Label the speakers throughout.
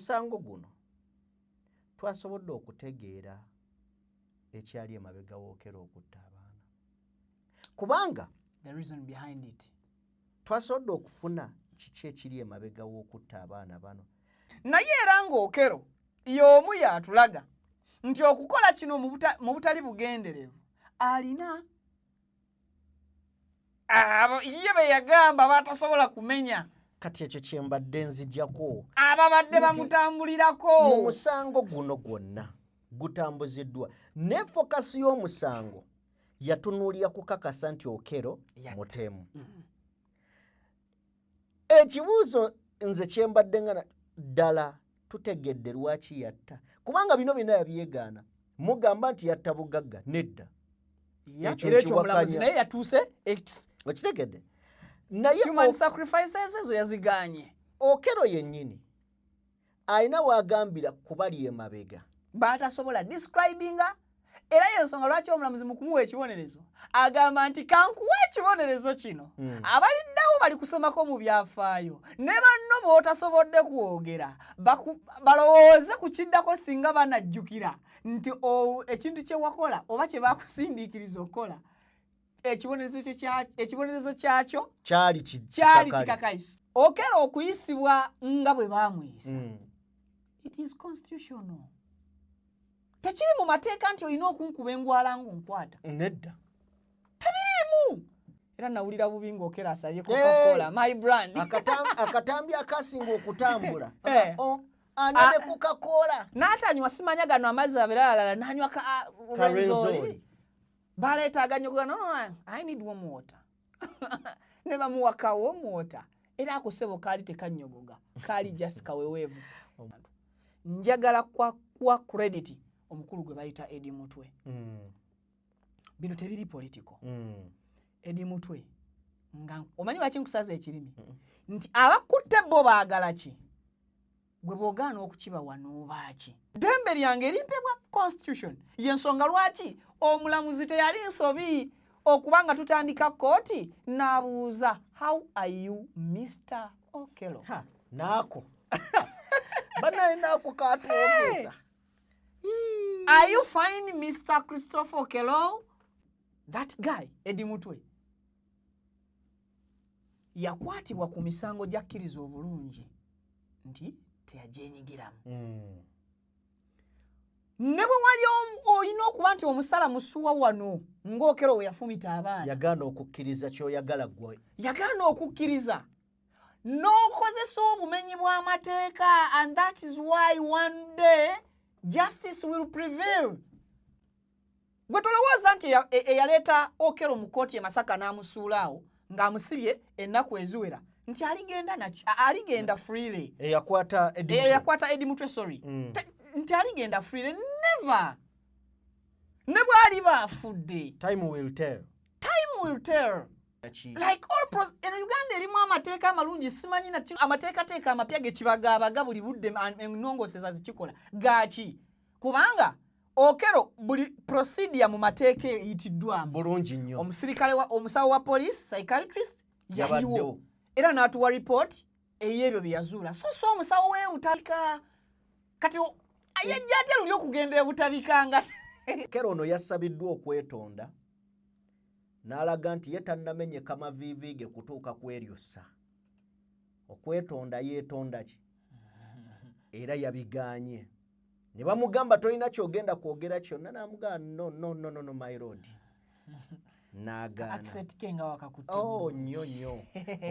Speaker 1: musango guno twasobodde okutegeera ekyali emabega w'Okello okutta abaana kubanga
Speaker 2: the reason behind it
Speaker 1: twasobodde okufuna kiki ekiri emabega w'okutta abaana bano
Speaker 2: naye era ng'Okello y'omu yatulaga nti okukola kino mu butali bugenderevu alina ye be yagamba batasobola kumenya
Speaker 1: kati ekyo kyembadde nzijjako
Speaker 2: ababadde bamutambulirako
Speaker 1: mu musango guno gwonna gutambuziddwa ne fokasi y'omusango yatunuulira kukakasa nti Okello mutemu ekibuuzo nze kyembadde nga ddala tutegedde lwaki yatta kubanga bino byonna yabyegaana mugamba nti yatta bugagga nedda
Speaker 2: ekyo naye yatuuse x
Speaker 1: okitegedde naye
Speaker 2: human sacrifices ezo yaziganye
Speaker 1: Okello yennyini alina wagambira kubali emabega
Speaker 2: batasobola describinga era yensonga lwaki omulamuzi mu kumuwa ekibonerezo agamba nti kankuwa ekibonerezo kino abaliddawo bali kusomako mu byafaayo ne banno bootasobodde kwogera balowooze ku kiddako singa banajjukira nti ekintu kye wakola oba kye bakusindiikiriza okukola ekibonerezo kyakyo kyali kikakayiso Okello okuyisibwa nga bwe baamuyisa it is constitutional tekiri mu mateeka nti olina okunkuba engwala ng'onkwata
Speaker 1: nedda
Speaker 2: tebiriimu era nawulira bubi ng'Okello asabye Coca-Cola my brand
Speaker 1: akatambi akasinga okutambula anywe Coca-Cola
Speaker 2: n'atanywa simanya gano amazzi abeeralala n'anywa Renzori baleetaaga nnyo no I need warm water ne bamuwa ka warm water era akosebo kaali tekannyogoga kaali just kaweweevu njagala kwa credit omukulu gwe bayita Eddie Mutwe bino tebiri political Eddie Mutwe nga omanyi lwaki nkusaza ekirimi nti abakutte bo baagala ki gwe boogaana okukiba wanoobaaki ddembe lyange erimpebwa constitution yensonga lwaki omulamuzi teyali nsobi okuba nga tutandika kooti n'abuuza how are you Mr. Okello
Speaker 1: naako banaye naako katwogeza
Speaker 2: are you fine Mr. Christopher Okello that guy Eddie Mutwe yakwatibwa ku misango gyakkiriza obulungi nti teyajenyigiramu ne bwe wali olina okuba nti omusala musuwa wano ng'Okello we yafumita abaana
Speaker 1: yagaana okukkiriza kyoyagala gwe
Speaker 2: yagaana okukkiriza n'okozesa obumenyi bw'amateeka and that is why one day justice will prevail gwe tolowooza nti eyaleeta Okello mu kooti e Masaka n'amusuulaawo ng'amusibye ennaku eziwera nti aligenda freely
Speaker 1: eyakwata
Speaker 2: Eddie Mutwe sorry nti aligenda freely never ne bw'ali baafudde
Speaker 1: time will tell
Speaker 2: like all Uganda erimu amateeka amalungi simanyi na amateekateeka amapya ge kibagaabaga buli budde ennongooseza zikikola gaaki kubanga Okello buli procedure mu mateeka eyitiddwamu
Speaker 1: bulungi nnyo
Speaker 2: omusirikale omusawo wa police psychiatrist yaliwo era n'atuwa report ey'ebyo bye yazuula so omusawo w'ebutabika kati yajja atya luli okugenda ebutabikanga
Speaker 1: Okello ono yasabiddwa okwetonda n'alaga nti ye tannamenyeka maviivi ge kutuuka ku eryossa okwetonda yeetonda ki era yabigaanye ne bamugamba tolina kyogenda kwogera kyonna n'amugamba no my lord n'agaana nnyo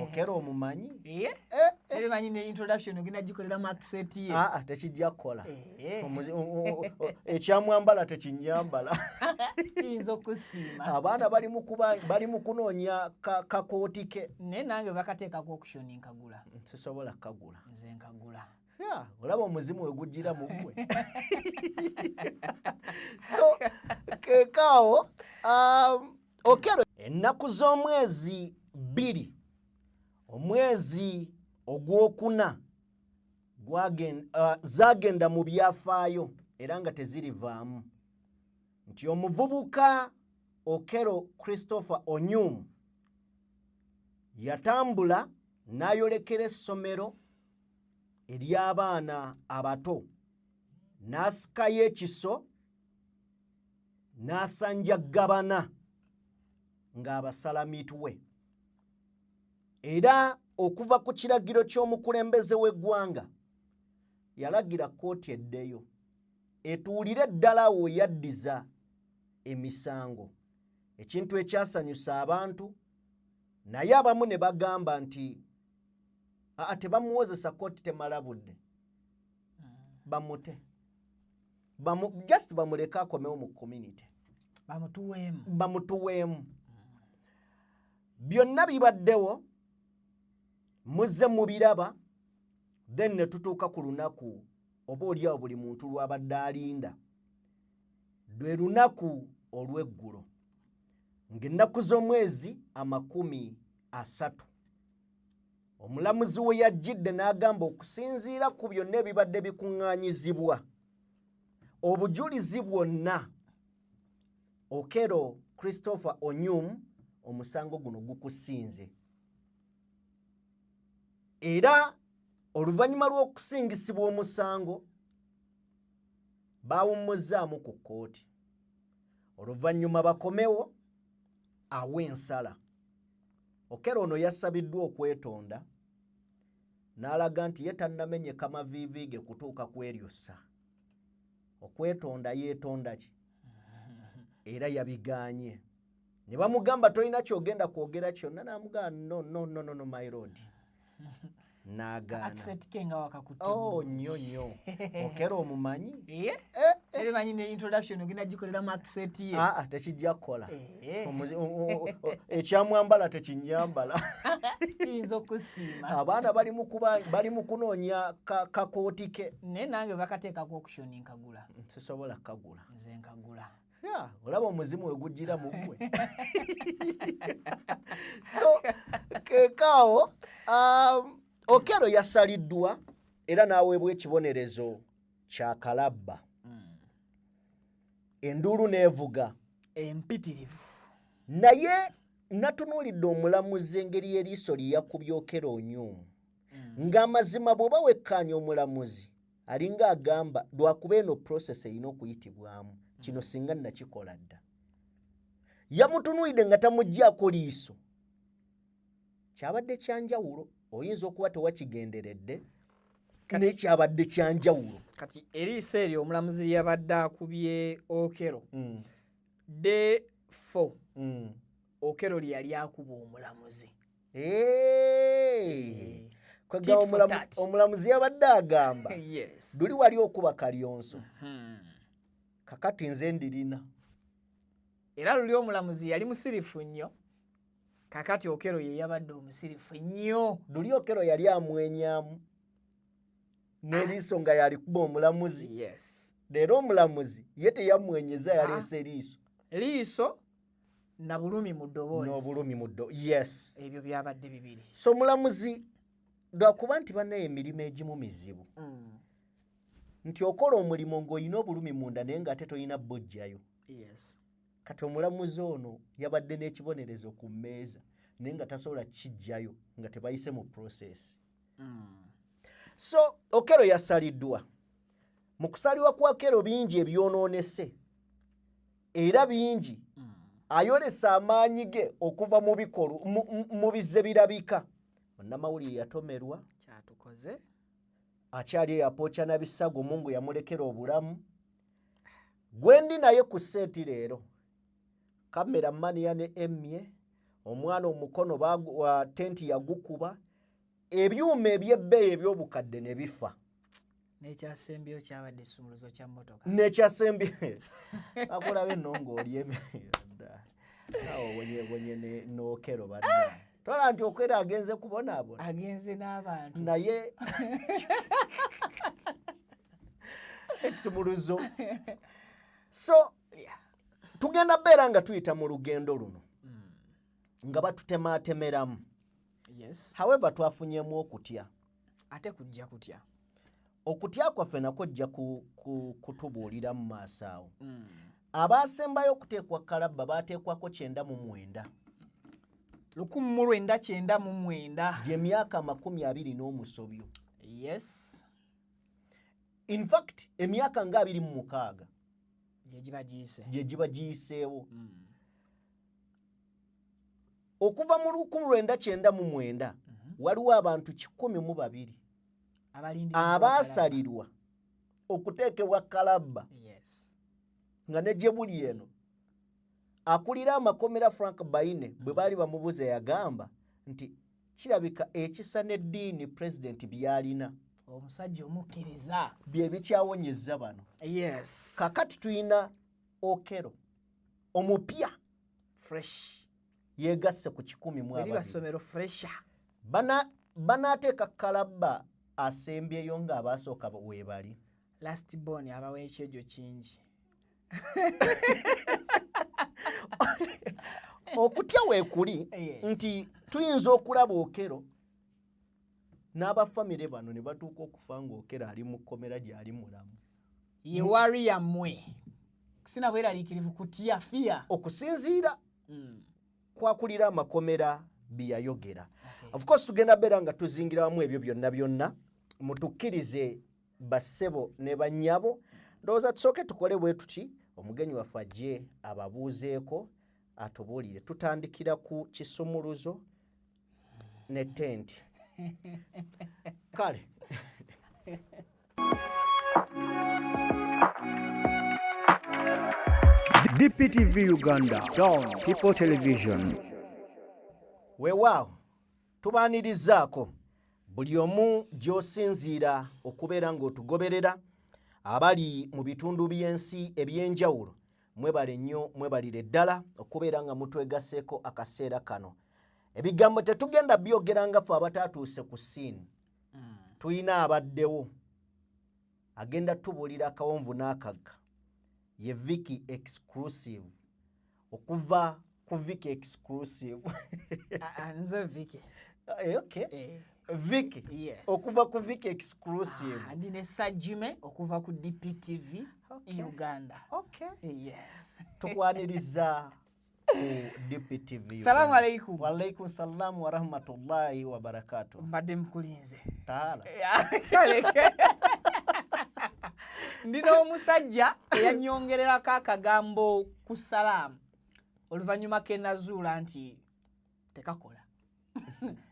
Speaker 1: Okello omumanyi
Speaker 2: emanyi ne introduction ogenda gikolera mu accent ye
Speaker 1: tekijja kukola ekyamwambala tekinyambala
Speaker 2: kiyinza okusiima
Speaker 1: abaana bali mu kunoonya kakooti ke
Speaker 2: naye nange bakateekako auction nkagula
Speaker 1: sisobola kagula
Speaker 2: nze nkagula
Speaker 1: olaba omuzimu we gujjira mu ggwe so keekaawo Okello ennaku z'omwezi 2 omwezi ogwokuna zaagenda mu byafaayo era nga tezirivaamu nti omuvubuka Okello Christopher Onyum yatambula n'ayolekera essomero ery'abaana abato n'asikayo ekiso n'asanjaggabana ng'abasala mitwe. Era okuva ku kiragiro ky'omukulembeze w'eggwanga yalagira kkooti eddeyo etuulire ddala awo yaddiza emisango, ekintu ekyasanyusa abantu. Naye abamu ne bagamba nti tebamuwozesa kkooti temala budde, bamute just bamuleke akomewo mu community, bamutuweemu. Byonna bibaddewo, muzze mubiraba, then ne tutuuka ku lunaku oba oliawo buli muntu lw'abadde alinda, lwe lunaku olw'eggulo ng'ennaku z'omwezi 30 omulamuzi we yajjidde n'agamba okusinziira ku byonna ebibadde bikuŋŋaanyizibwa, obujulizi bwonna, Okello Christopher Onyum omusango guno gukusinze. Era oluvannyuma lw'okusingisibwa omusango baawumuzzaamu ku kkooti, oluvannyuma bakomewo awo ensala. Okello ono yasabiddwa okwetonda n'alaga nti ye tannamenyeka maviivi ge kutuuka ku eryossa. Okwetonda yeetonda ki? Era yabigaanye. Ne bamugamba tolina kyogenda kwogera kyonna, n'amugamba no my lord. N'agaana.
Speaker 2: Accent ke nga wakakutte.
Speaker 1: Oh nnyo. Okello omumanyi?
Speaker 2: Manyi ne introduction ogenda gikolera mu accent ye.
Speaker 1: Tekijja kukola. Ekyamwambala tekinyambala.
Speaker 2: Kiyinza okusiima.
Speaker 1: Abaana bali mu kunoonya kakooti ke.
Speaker 2: Naye nange bakateekako auction nkagula.
Speaker 1: Sisobola kagula.
Speaker 2: Nze nkagula.
Speaker 1: Olaba omuzimu we gujjira mu ggwe. So keekaawo Okello yasaliddwa era n'aweebwa ekibonerezo kya kalabba. Enduulu n'evuga
Speaker 2: empitirivu.
Speaker 1: Naye natunuulidde omulamuzi engeri eriiso lye yakubye Okello Onyum ng'amazima bw'oba wekkaanya omulamuzi alinga agamba lwakuba eno process erina okuyitibwamu, kino singa nakikola dda. Yamutunuulidde nga tamuggyako liiso. Kyabadde kyanjawulo, oyinza okuba tewakigenderedde, naye kyabadde kyanjawulo.
Speaker 2: Kati eriiso eryo omulamuzi lyabadde akubye Okello. Day 4 Okello lyali akuba omulamuzi.
Speaker 1: Omulamuzi yabadde agamba luli wali okuba kalyonso, kakati nze ndirina.
Speaker 2: Era luli omulamuzi yali musirifu nnyo, kakati Okello ye yabadde omusirifu nnyo.
Speaker 1: Luli Okello yali amwenyamu n'eriiso nga yalikuba omulamuzi. Leero omulamuzi ye teyamwenyeza, yaleese
Speaker 2: liiso na bulumi mu ddoboozi.
Speaker 1: N'obulumi mu ddoboozi. Yes.
Speaker 2: Ebyo byabadde bibiri.
Speaker 1: So omulamuzi lwakuba nti bannaye emirimu egimu mizibu. Nti okola omulimu ng'olina obulumi munda naye ng'ate tolina bojjayo. Kati omulamuzi ono yabadde n'ekibonerezo ku mmeeza naye nga tasobola kijjayo nga tebayise mu process. So Okello yasaliddwa. Mu kusalibwa kwa Okello bingi ebyonoonese era bingi ayolesa amaanyi ge okuva mu bikolwa mu bizze birabika. Munnamawulire yatomerwa,
Speaker 2: kyatukoze,
Speaker 1: akyali eyapookya na bisago, Mungu yamulekera obulamu. Gwendi naye ku seeti leero, kamera mania ne Emye, omwana omukono wa tenti yagukuba, ebyuma eby'ebbeeyi eby'obukadde ne bifa.
Speaker 2: N'ekyasembyeyo kyabadde essumuluzo kya mmotoka.
Speaker 1: N'ekyasembye akulaba ennongo oli emyenda. Awo wenye n'Okello badde. Tola nti Okello agenze kubonaabona.
Speaker 2: Agenze n'abantu.
Speaker 1: Naye ekisumuluzo. So tugenda beera nga tuyita mu lugendo luno nga batutematemeramu. However twafunyemu okutya.
Speaker 2: Ate kujja kutya.
Speaker 1: Okutya kwaffe nako jja kutubuulira mu maaso awo. Abaasembayo okuteekwa kalabba baateekwako 99.
Speaker 2: 1999.
Speaker 1: Gy'emyaka 20 n'omusobyo.
Speaker 2: Yes.
Speaker 1: In fact emyaka nga 26
Speaker 2: gye
Speaker 1: giba giyiseewo. Okuva mu 1999 waliwo abantu 102 abaasalirwa okuteekebwa kalabba.
Speaker 2: Yes.
Speaker 1: Nga ne gye buli eno akulira amakomera Frank Baine bwe baali bamubuza yagamba nti kirabika ekisa n'eddiini pulezidenti byalina
Speaker 2: omusajja omukkiriza
Speaker 1: bye bikyawonyezza bano.
Speaker 2: Yes.
Speaker 1: Kakati tulina Okero omupya
Speaker 2: fresh
Speaker 1: yegasse ku 10
Speaker 2: eri basomero fresha
Speaker 1: banaateeka kalabba asembyeyo ng'abaasooka weebali.
Speaker 2: last born abawa ekyejo kingi.
Speaker 1: Okutya weekuli nti tuyinza okulaba Okero n'abafamire bano ne batuuka okufa ng'Okero ali mu kkomera gy'ali mulamu.
Speaker 2: Ye wari yammwe sina bweraliikirivu kutya fiya
Speaker 1: okusinziira kwakulira amakomera byeyayogera. Of course tugenda beera nga tuzingira wamu ebyo byonna mutukkirize bassebo ne bannyabo. Ndowooza tusooke tukole bwe tuti omugenyi waffe ajje ababuuzeeko atubuulire. Tutandikira ku kisumuluzo ne tenti. Kale
Speaker 3: DPTV Uganda, Dawn People Television.
Speaker 1: Weewaawo tubaanirizaako buli omu gy'osinziira okubeera ng'otugoberera abali mu bitundu by'ensi eby'enjawulo. Mwebale nnyo, mwebalire ddala okubeera nga mutwegaseeko akaseera kano. Ebigambo tetugenda byogera nga ffe abataatuuse ku ssiini. Tuyina abaddewo agenda tubuulira akawonvu n'akagga. Ye Vicky Exclusive. Okuva ku Vicky Exclusive.
Speaker 2: nze Vicky.
Speaker 1: Okay. Vicky.
Speaker 2: Yes.
Speaker 1: Okuva ku Vicky Exclusive.
Speaker 2: Andi ne Sajime okuva ku DPTV Uganda.
Speaker 1: Okay.
Speaker 2: Yes.
Speaker 1: Tukwaniriza ku DPTV.
Speaker 2: Salamu alaikum.
Speaker 1: Wa alaikum salamu wa rahmatullahi wa barakatuh.
Speaker 2: Mbadde mkulinze.
Speaker 1: Taala.
Speaker 2: Ndino omusajja eyanyongererako akagambo ku salaamu oluvannyuma ke nazuula nti tekakola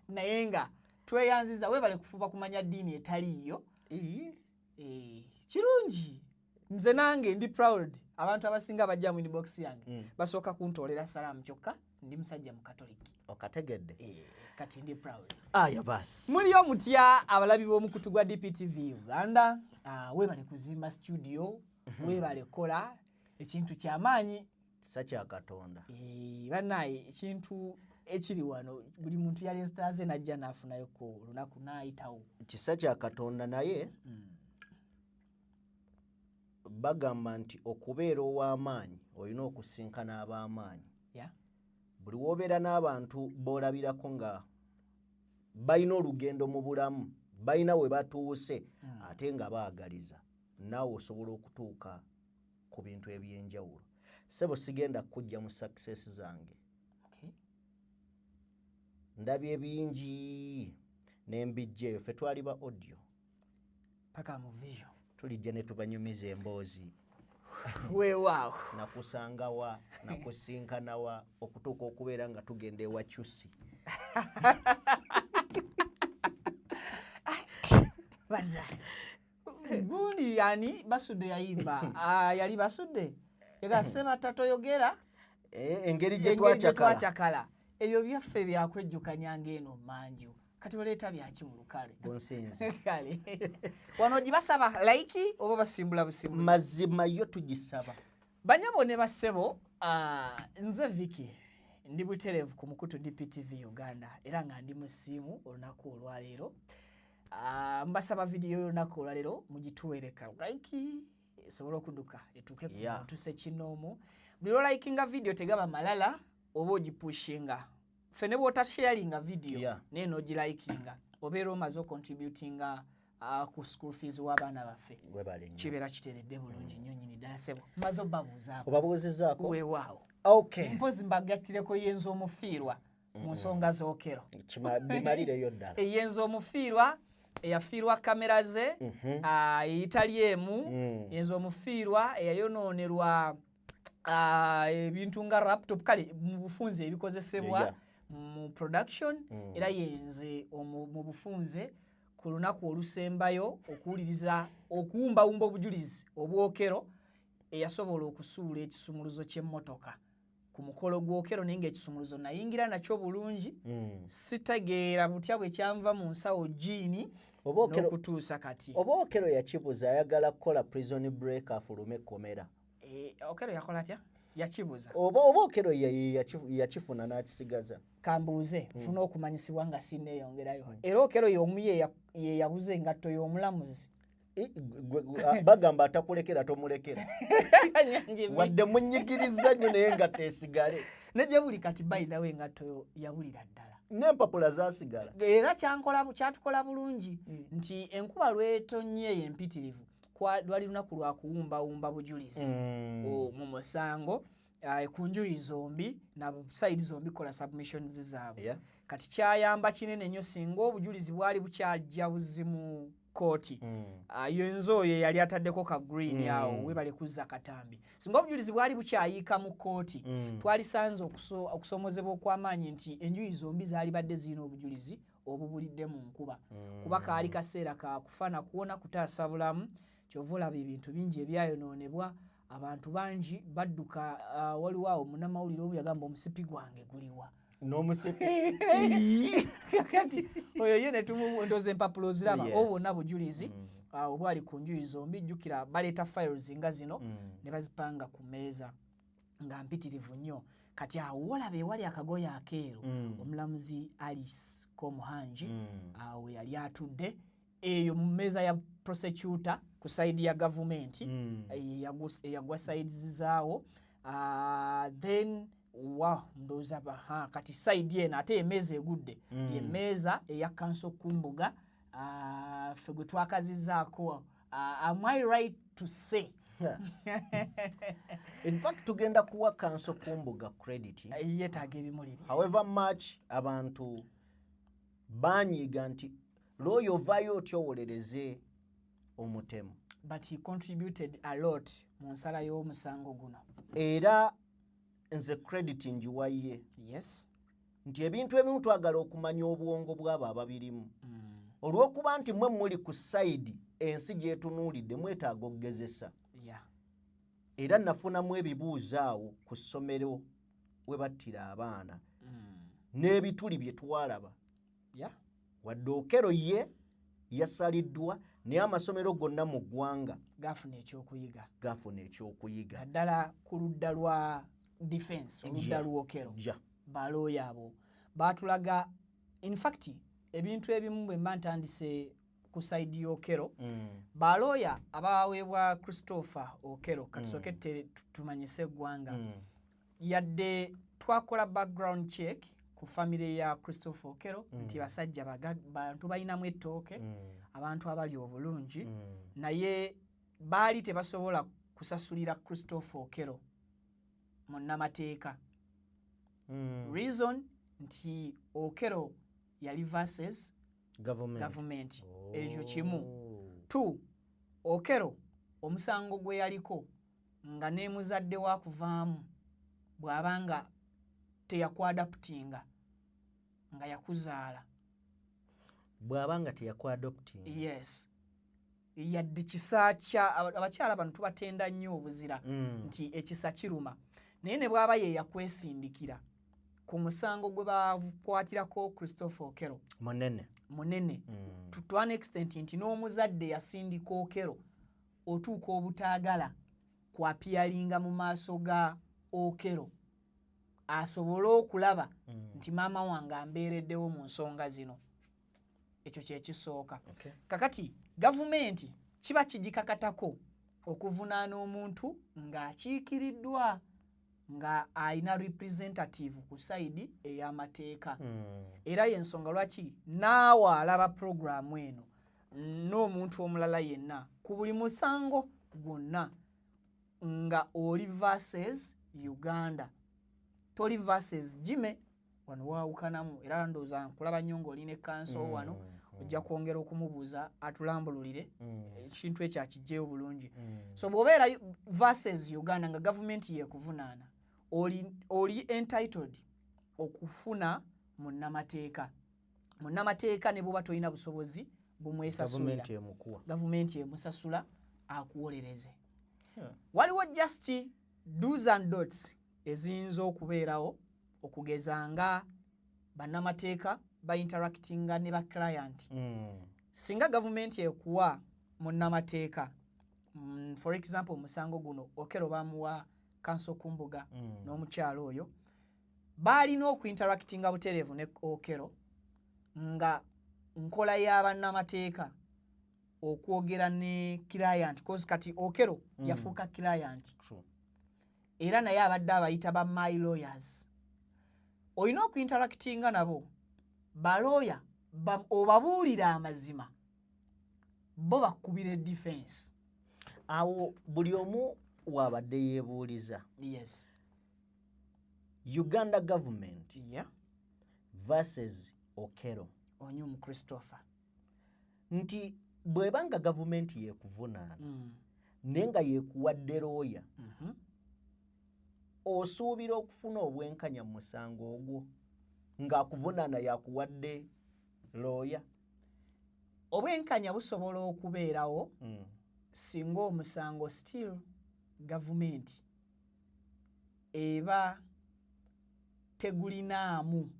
Speaker 2: naye nga tweyanziza weebale kufuba kumanya ddiini etaliiyo. Kirungi nze nange ndi proud abantu abasinga bajja mu inbox yange basooka kuntoolera salaamu kyokka ndi musajja mu katoliki.
Speaker 1: Okategedde.
Speaker 2: Kati ndi proud.
Speaker 1: Aya basi.
Speaker 2: Muli omutya abalabi b'omukutu gwa DPTV Uganda. Weebale kuzimba studio, weebale kola ekintu ky'amaanyi.
Speaker 1: Kisa kya Katonda.
Speaker 2: Bannaye ekintu ekiri wano buli muntu yali estaze najja n'afunayo ko lunaku n'ayitawo.
Speaker 1: Kisa kya Katonda naye bagamba nti okubeera ow'amaanyi olina okusinkana ab'amaanyi. Buli w'obeera n'abantu b'olabirako nga balina olugendo mu bulamu, balina we batuuse ate nga baagaliza, naawe osobola okutuuka ku bintu eby'enjawulo. Ssebo sigenda kujja mu success zange. Ndabye bingi n'embijjeeyo. Ffe twali ba audio.
Speaker 2: Paka mu vision.
Speaker 1: Tulijja ne tubanyumiza emboozi.
Speaker 2: Weewaawo.
Speaker 1: Nakusanga wa, nakusinkana wa, okutuuka okubeera nga tugenda ewa Kyusi.
Speaker 2: Gundi yani basudde yayimba. Yali basudde. Yagasema tatoyogera.
Speaker 1: Engeri gye twacakala.
Speaker 2: Ebyo byaffe byakwejjukanya ng'eno manju. Kati oleeta byaki mu lukale.
Speaker 1: Gonsenze.
Speaker 2: Kale. Wano gibasaba like oba basimbula busimbula.
Speaker 1: Mazima yo tugisaba.
Speaker 2: Banyabo ne bassebo, nze Vicky ndi butereevu ku mukutu DPTV Uganda era nga ndi mu ssimu olunaku olwaleero. Mbasaba video y'olunaku olwaleero mugituweereka like esobola okudduka etuuke ku bantu sekinoomu. Buli lw'olikinga video tegaba malala oba ogipushinga. Ffe ne bw'otasharinga video naye n'ogilikinga obeera omaze ocontributinga ku school fees w'abaana baffe. Kibeera kiteeredde bulungi nnyo nnyini ddala ssebo. Mmaze obbabuuzaako.
Speaker 1: Obabuuzizzaako?
Speaker 2: Weewaawo.
Speaker 1: Okay.
Speaker 2: Mpozi mbagattireko yenza omufiirwa mu nsonga z'Okero.
Speaker 1: Bimalireyo ddala.
Speaker 2: Yenza omufiirwa eyafiirwa kamera ze eyitali emu enzo omufiirwa eyayonoonerwa ebintu nga laptop kale mu bufunze ebikozesebwa mu production era yenze mu bufunze ku lunaku olusembayo okuwuliriza okuwumbawumba obujulizi obwokero eyasobola okusuula ekisumuluzo ky'emmotoka ku mukolo gwokero naye ng'ekisumuluzo nayingira nakyo bulungi sitegeera butya bwe kyanva mu nsawo jiini n'okutuusa kati
Speaker 1: oba okero yakibuza ayagala kukola prison break afulume ekkomera
Speaker 2: okero yakola atya yakibuza
Speaker 1: oba okero yakifuna n'akisigaza
Speaker 2: kambuuze nfuna okumanyisibwa nga sinneeyongerayo era okero y'omu ye yabuze engatto y'omulamuzi
Speaker 1: bagamba atakulekera tomulekera wadde munyigiriza nnyo naye engatto esigale
Speaker 2: nejje buli kati by the way engatto yabulira ddala
Speaker 1: n'empapula zasigala
Speaker 2: era kyatukola bulungi nti enkuba lwetonye empitirivu lwali lunaku lwa kuwumbawumba bujulizi mu musango ku njuyi zombi na side zombi kola submissions zaabwe kati kyayamba kinene nnyo singa obujulizi bwali bukyajja buzimu kooti yenzo oyo yali ataddeko ka green awo webale kuzza katambi singa obujulizi bwali bukyayiika mu kooti twalisanze okusomozebwa okw'amaanyi nti enjuyi zombi zaali badde zirina obujulizi obubulidde mu nkuba kuba kaali kaseera ka kufana kuwona kutaasa bulamu kyova olaba ebintu bingi ebyayonoonebwa abantu bangi badduka waliwo awo munnamawulire omu yagamba omusipi gwange guliwa
Speaker 1: n'omusipi
Speaker 2: kati oyo ye netumundoza empapulo ziraba obwonna bujulizi obwali ku njuyi zombi jjukira baleeta files nga zino ne bazipanga ku mmeeza nga mpitirivu nnyo kati awo olaba ewali akagoye akeeru omulamuzi Alice Komuhangi awo yali atudde eyo mu mmeeza ya prosecutor ku side ya gavumenti eyagwa sides zaawo then ndoza kati side eno ate emmeeza egudde emmeeza eya kanso kumbuga ffe gwe twakazizaako am I right to say
Speaker 1: in fact tugenda kuwa kanso kumbuga credit
Speaker 2: yeetaaga ebimuli
Speaker 1: however much abantu banyiga nti looyo ovaayo otya owolereze omutemu
Speaker 2: but he contributed a lot mu nsala y'omusango guno
Speaker 1: era nze credit njiwaye
Speaker 2: yes
Speaker 1: nti ebintu ebimu twagala okumanya obwongo bw'abo ababirimu olw'okuba nti mwe muli ku side ensi gyetunuulidde mwetaaga okugezesa era nafunamu ebibuuzo awo ku ssomero we battira abaana n'ebituli bye twalaba wadde okero ye yasaliddwa naye amasomero gonna mu ggwanga gafuna ekyokuyiga
Speaker 2: naddala ku ludda lwa defense oludda lwokero balooya abo baatulaga in fact ebintu ebimu bwe mba ntandise ku side y'okero balooya abaweebwa Christopher Okero katusooke tumanyise eggwanga yadde twakola background check ku famire ya Christopher Okero nti basajja bantu balinamu ettooke abantu abali obulungi naye baali tebasobola kusasulira Christopher Okero munnamateeka reason nti Okero yali versus government ekyo kimu 2 Okero omusango gwe yaliko nga ne muzadde wa kuvaamu bw'abanga teyakwadaptinga nga yakuzaala
Speaker 1: bw'abanga teyakwadoptinga
Speaker 2: yes yadde kisa kya abakyala bano tubatenda nnyo obuzira nti ekisa kiruma naye ne bw'aba ye yakwesindikira ku musango gwe bakwatirako Christopher Okero munene to an extent nti n'omuzadde yasindika Okero otuuka obutaagala kwapiyalinga mu maaso ga Okero asobole okulaba nti maama wange ambeereddewo mu nsonga zino ekyo kyekisooka kakati gavumenti kiba kigikakatako okuvunaana omuntu ng'akiikiriddwa nga ayina representative ku side ey'amateeka era y'ensonga lwaki naawe alaba puroguramu eno n'omuntu omulala yenna ku buli musango gwonna nga oli versus Uganda toli versus Jime wano waawukanamu era ndowooza nkulaba nnyo ng'olina ekkanso wano ojja kwongera okumubuuza atulambululire ekintu ekyo akijjeyo bulungi. So bw'obeera versus Uganda nga gavumenti yeekuvunaana oli entitled okufuna munnamateeka. Munnamateeka ne bw'oba tolina busobozi bumwesasulira, gavumenti emusasula akuwolereze. Waliwo just do's and don'ts eziyinza okubeerawo okugeza nga bannamateeka interactinga ne ba client. Singa gavumenti ekuwa munnamateeka, for example musango guno Okello bamuwa Council Kumbuga n'omukyalo oyo, balina okuinteractinga butereevu ne Okello nga nkola y'abannamateeka okwogera ne client, cause kati Okello yafuuka client. Era naye abadde abayita ba my lawyers. Olina okuinteractinga nabo balooya obabuulira amazima, bo bakubira defense.
Speaker 1: Awo buli omu wabadde yeebuuliza.
Speaker 2: Yes.
Speaker 1: Uganda government versus Okello.
Speaker 2: Onyumu Christopher.
Speaker 1: Nti bwebanga gavumenti yeekuvunaana nenga yeekuwadde looya, osuubira okufuna obwenkanya mu musango ogwo ng'akuvunaana yakuwadde looya?
Speaker 2: Obwenkanya busobola okubeerawo singa omusango still gavumenti eba tegulinaamu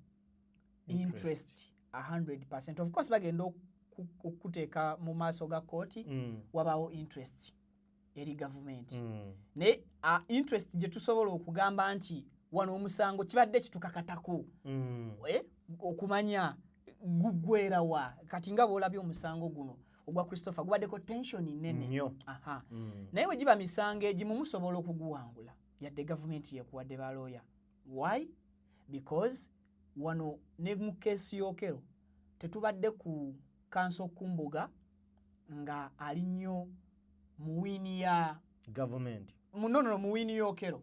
Speaker 2: interest 100%. Of course bagenda okuteeka mu maaso ga kooti wabaawo interest eri gavumenti. Naye interest gye tusobola okugamba nti wano omusango kibadde kitukakatako okumanya guggwera wa, kati nga bw'olabye omusango guno ogwa Christopher gubaddeko tension nnene. Naye bwe giba misango egimu musobola okuguwangula yadde gavumenti yekuwadde balooya. Why? Because wano ne mu keesi y'Okello tetubadde ku Council Kumbuga nga ali nnyo mu wiini ya
Speaker 1: government.
Speaker 2: No, mu wiini y'Okello.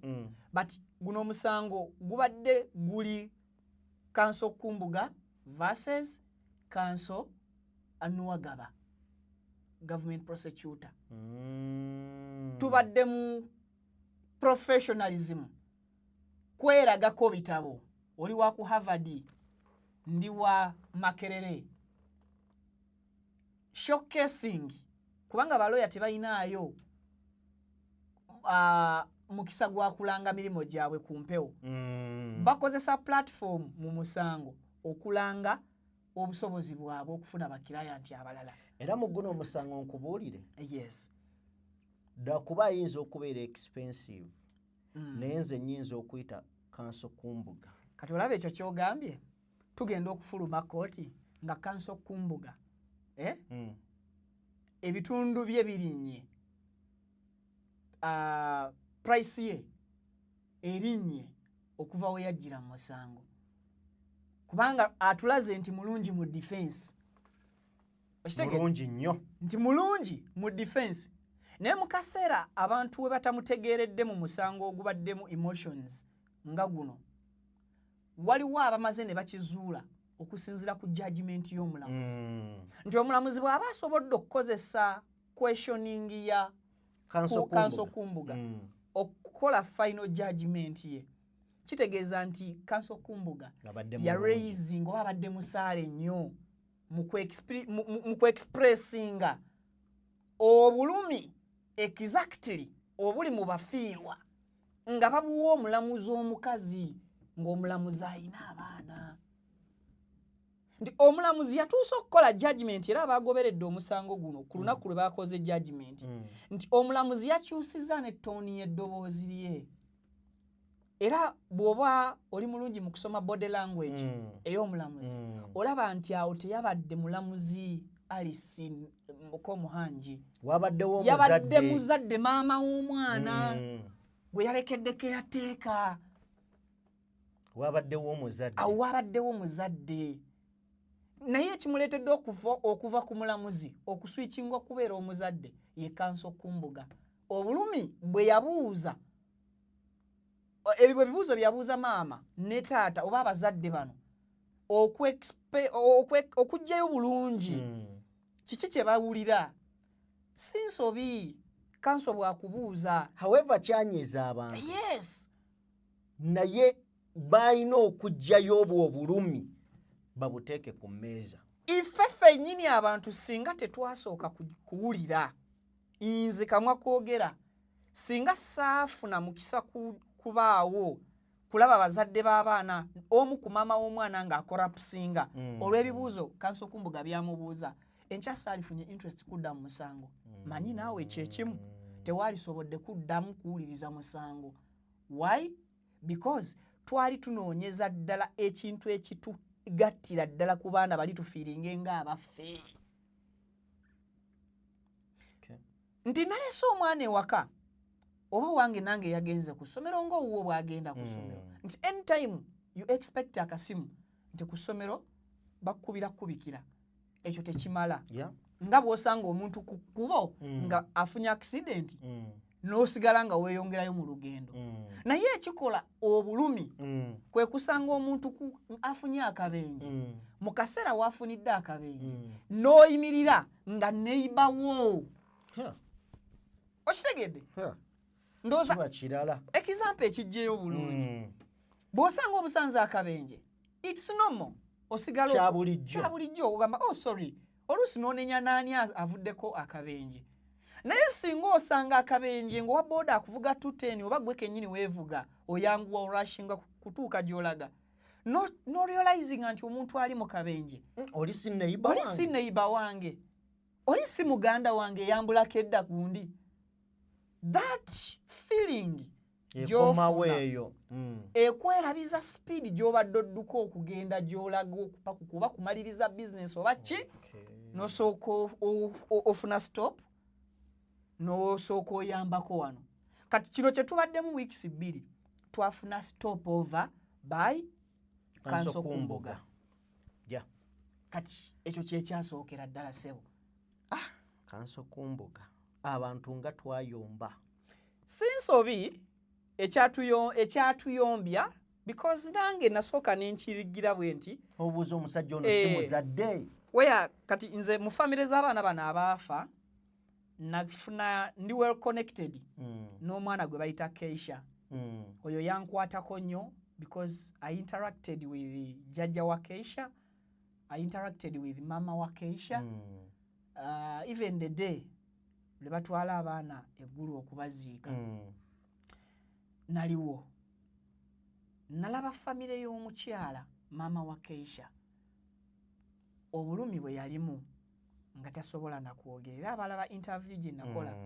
Speaker 2: But guno omusango gubadde guli Council Kumbuga versus Council Anuwagaba, government prosecutor. Tubadde mu professionalism kweragako bitabo. Oli wa ku Harvard, ndi wa Makerere. Showcasing kubanga balooya tebayinaayo mukisa gwa kulanga milimo gyabwe ku mpewo. Bakozesa platform mu musango okulanga obusobozi bwabwe okufuna bakirayanti abalala.
Speaker 1: Era mu guno omusango nkubuulire.
Speaker 2: Yes.
Speaker 1: Da kuba ayinza okubeera expensive. Naye nze nnyinza okuyita Council Kumbuga.
Speaker 2: Kati olaba ekyo ky'ogambye tugenda okufuluma kooti nga Council Kumbuga ebitundu bye birinnye, price ye erinnye okuva we yajjira mu musango, kubanga atulaze nti mulungi mu defense.
Speaker 1: Mulungi nnyo.
Speaker 2: Nti mulungi mu defense. Naye mu kaseera abantu we batamutegeeredde mu musango ogubaddemu emotions nga guno, waliwo abamaze ne bakizuula okusinziira ku judgment y'omulamuzi. Nti omulamuzi bw'aba asobodde okukozesa questioning ya Council Kumbuga okukola final judgment ye, kitegeeza nti Council Kumbuga ya raising oba abadde musaale nnyo mu ku-expressinga obulumi exactly obuli mu bafiirwa nga babuwa omulamuzi omukazi ng'omulamuzi ayina abaana. Nti omulamuzi yatuusa okukola judgment era abagoberedde omusango guno ku lunaku lwe bakoze judgment nti omulamuzi yakyusiza n'ettooni y'eddoboozi lye. Era bw'oba oli mulungi mu kusoma body language ey'omulamuzi olaba nti awo teyabadde mulamuzi Alice Mukomuhangi, yabadde muzadde maama w'omwana gwe yalekeddeko yateeka. Wabaddewo muzadde. Naye ekimuleetedde okuva ku mulamuzi okuswikingwa kubeera omuzadde ye Council Kumbuga. Obulumi bwe yabuuza ebyo bibuuzo byabuuza maama ne taata oba abazadde bano, okujjayo bulungi kiki kye bawulira si nsobi kanso bwakubuuza
Speaker 1: however kyanyiza abantu
Speaker 2: yes
Speaker 1: naye balina okujjayo obwo obulumi babuteeke ku mmeeza
Speaker 2: ife ffennyini abantu singa tetwasooka kuwulira nze kamwa koogera singa saafuna mukisa kubaawo kulaba bazadde b'abaana omu ku maama w'omwana ng'akorapusinga olw'ebibuuzo kanso kumbuga byamubuuza enkyasa alifunye interest kudda mu musango manyi naawe kyekimu tewalisobodde kuddamu kuwuliriza musango why because twali tunoonyeza ddala ekintu ekitugattira ddala ku baana bali tufiiringe ng'abaffe nti nalese omwana ewaka oba wange nange yagenze ku ssomero ng'owuwo bw'agenda ku ssomero nti anytime you expect akasimu nti ku ssomero bakubira ekyo tekimala nga bw'osanga omuntu ku kkubo nga afunye accident n'osigala nga weeyongerayo mu lugendo naye ekikola obulumi kwe kusanga omuntu afunye akabenje mu kaseera waafunidde akabenje n'oyimirira nga neibawo okitegedde ndowooza
Speaker 1: kirala
Speaker 2: ekizampa ekijjeyo bulungi bw'osanga obusanze akabenje it's normal osigala kyabulijjo ogamba oh sorry oluusi n'onenya naani avuddeko akabenje naye singa osanga akabenje ng'owa booda akuvuga 210 oba gwe kennyini weevuga oyanguwa orashinga kutuuka gy'olaga no realizinga nti omuntu ali mu kabenje
Speaker 1: oli si neiba wange oli si muganda wange eyambulako edda gundi that feeling ekomaweeyo
Speaker 2: ekwerabiza speed gy'obadde odduka okugenda gy'olaga kuba kumaliriza bizinesi oba ki n'osooka ofuna stop n'osooka oyambako wano kati kino kye tubaddemu weeks 2 twafuna stop over by Kanso Kumboga kati ekyo kyekyasookera ddala ssebo
Speaker 1: Kanso Kumboga abantu nga twayomba
Speaker 2: si nsobi ekyatuyombya because nange nasooka nenkirigira bwe nti
Speaker 1: obuuza omusajja ono si muzadde
Speaker 2: weya kati nze mu famire z'abaana bano abaafa nafuna ndi well connected n'omwana gwe bayita Keisha oyo yankwatako nnyo because I interacted with jjajja wa Keisha, I interacted with mama wa Keisha. Even the day lwe batwala abaana eggulu okubaziika naliwo nalaba famire y'omukyala mama wa Keisha obulumi bwe yalimu nga tasobola nakwogera era abalaba interview gye nakola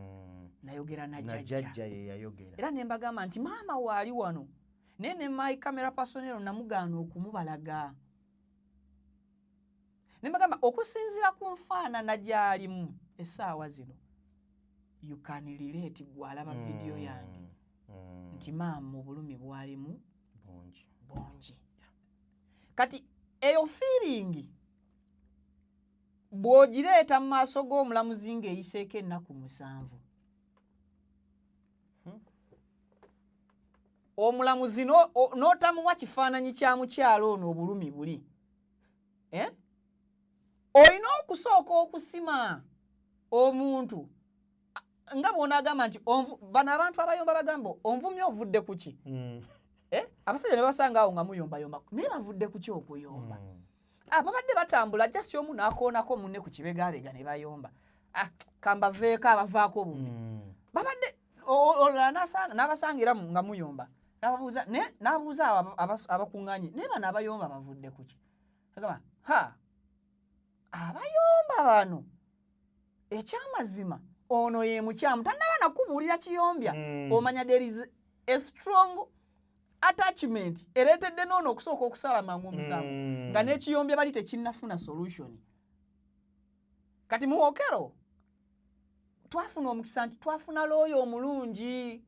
Speaker 2: nayogera na jjajja
Speaker 1: ye yayogera
Speaker 2: era ne mbagamba nti maama waali wano naye ne my camera personnel namugaana okumubalaga ne mbagamba okusinziira ku nfaanana gy'alimu essaawa zino you can relate gwalaba video yange nti maama obulumi bwalimu bongi kati eyo feeling bw'ogireeta mu maaso g'omulamuzi ng'eyiseeko ennaku 7 omulamuzi n'otamuwa kifaananyi kya mukyalo ono obulumi buli olina okusooka okusima omuntu nga bw'onaagamba nti bano abantu abayomba bagamba onvumye ovudde ku ki abasajja ne basanga awo nga muyombayomba naye bavudde ku ki okuyomba babadde batambula just omu n'akoonako munne ku kibegaabega ne bayomba kambaveeko abavaako obuvi babadde olala n'abasangira nga muyomba n'abuuza abakuŋŋaanye naye bano abayomba bavudde ku ki agamba abayomba bano ekyamazima ono ye mukyamu tannaba nakubuulira kiyombya omanya there is a strong attachment ereetedde noono okusooka okusala mangu omusango nga n'ekiyombya bali tekinnafuna solution kati mu Okero twafuna omukisa nti twafuna looyo omulungi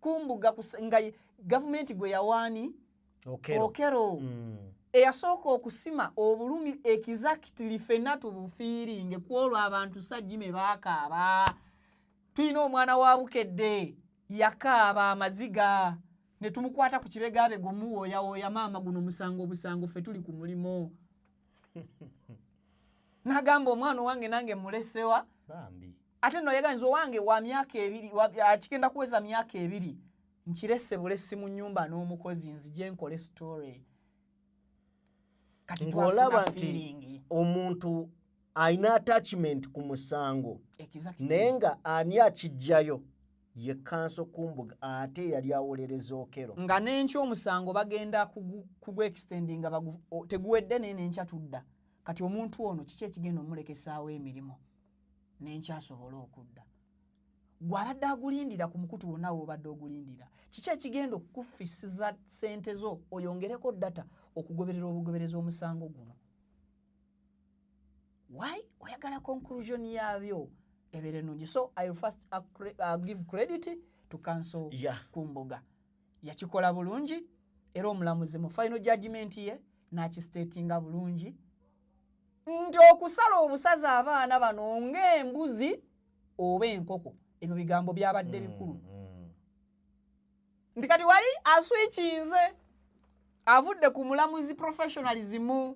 Speaker 2: Kumbuga nga gavumenti gwe yawaani Okero eyasooka okusima obulumi exactly ffenna tubufiiringe ku olwo abantu sajjime baakaaba tulina omwana wa Bukedde yakaaba amaziga ne tumukwata ku kibegabego muwooyawooya maama guno obusango ffe tuli ku mulimo. N'agamba omwana wange nange mulesewa
Speaker 1: bambi
Speaker 2: ate nno yeganyiza owange wa myaka 2 akigenda kuweza myaka 2 nkirese bulesi mu nnyumba n'omukozi nzije nkole story. Kati
Speaker 1: ng'olaba nti omuntu alina attachment ku musango naye nga ani akijjayo ye Kanso Kumbuga ate yali awolereza Okero
Speaker 2: nga n'enkya omusango bagenda kugwa extendinga teguwedde n'enkya tudda. Kati omuntu ono kiki ekigenda omulekesaawo emirimu n'enkya asobola okudda. Gw'abadde agulindira ku mukutu wonna w'obadde ogulindira kiki ekigenda okukufisiza ssente zo oyongereko data okugoberera obugobereza omusango guno. Why? Oyagala conclusion yabyo ebeere nnungi. So I will first give credit to Kanso Kumbuga. Yakikola bulungi era omulamuzi mu final judgment ye n'akistatinga bulungi nti okusala obusazi abaana bano ng'embuzi oba enkoko ebyo bigambo byabadde bikulu. Nti kati wali aswikinze avudde ku mulamuzi professionalism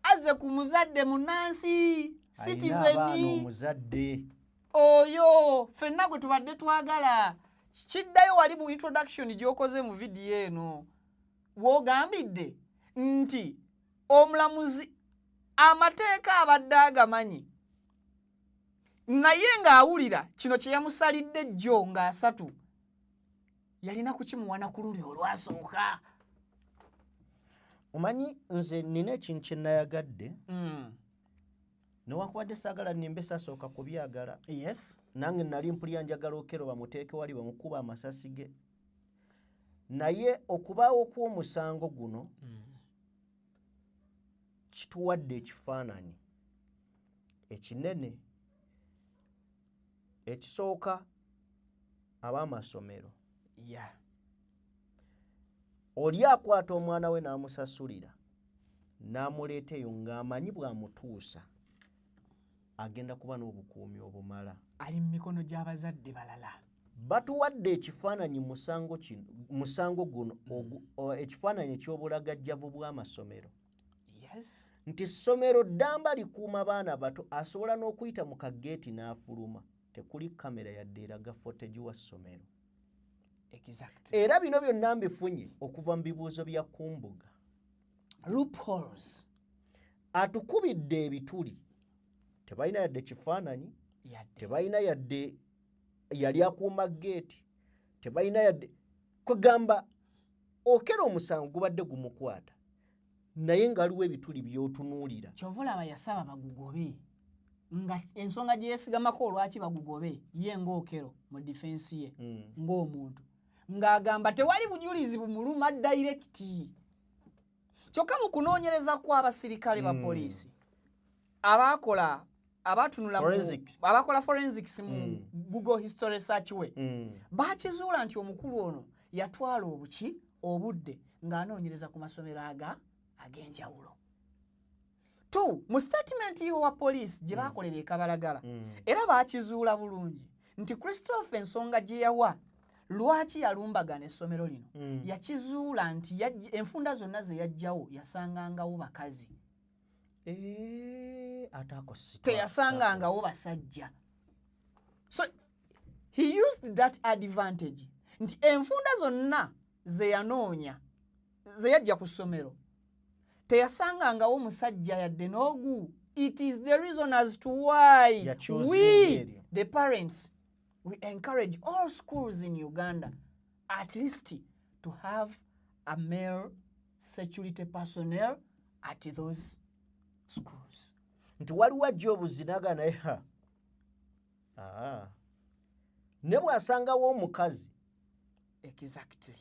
Speaker 2: azze ku muzadde munansi citizen
Speaker 1: omuzadde
Speaker 2: oyo ffenna gwe tubadde twagala. Kiddayo wali mu introduction gy'okoze mu video eno w'ogambidde nti omulamuzi amateeka abadde agamanyi naye ng'awulira kino kye yamusalidde jjo nga 3 yalina kukimuwana ku luli olwasooka.
Speaker 1: Omanyi nze nina ekintu kye nayagadde newakubadde saagala nimbe sasooka kubyagala.
Speaker 2: Yes.
Speaker 1: Nange nali mpulira njagala Okero bamuteeke wali bamukuba amasasi ge naye okubaawo kw'omusango guno kituwadde ekifaananyi ekinene. Ekisooka ab'amasomero oli akwata omwana we n'amusasulira n'amuleeta eyo ng'amanyi bw'amutuusa agenda kuba n'obukuumi obumala.
Speaker 2: Ali mu mikono gy'abazadde balala.
Speaker 1: Batuwadde ekifaananyi musango guno ekifaananyi eky'obulagajjavu bw'amasomero.
Speaker 2: Yes.
Speaker 1: Nti ssomero ddamba likuuma baana bato asobola n'okuyita mu kageeti n'afuluma tekuli kamera yadde eraga footage wa ssomero.
Speaker 2: Exactly.
Speaker 1: Era bino byonna mbifunye okuva mu bibuuzo bya Kumbuga.
Speaker 2: Loopholes.
Speaker 1: Atukubidde ebituli tebalina yadde kifaananyi tebalina yadde yali akuuma geeti tebalina yadde kwegamba Okero omusango gubadde gumukwata naye ngaliwo ebituli by'otunuulira.
Speaker 2: Kyovulaba yasaba bagugobe nga ensonga gye yeesigamako olwaki bagugobe ye ng'Okero mu defense ye ng'omuntu ng'agamba tewali bujulizi bumuluma direct. Kyokka mu kunoonyereza kw'abasirikale ba poliisi abakola forensics mu Google History Search we baakizuula nti omukulu ono yatwala obudde ng'anoonyereza ku masomero ag'enjawulo. 2 mu statement y'owa poliisi gye baakolera ekabalagala era baakizuula bulungi nti Christopher ensonga gye yawa lwaki yalumbagana essomero lino yakizuula nti enfunda zonna ze yajjawo yasangangawo bakazi teyasangangawo basajja. So he used that advantage nti enfunda zonna ze yanoonya ze yajja ku ssomero teyasangangawo musajja yadde n'ogu. It is the reason as to why we the parents we encourage all schools in Uganda at least to have a male security personnel at those schools.
Speaker 1: Nti waliwo ajja obuzinaga naye ne bw'asangawo omukazi.
Speaker 2: Exactly.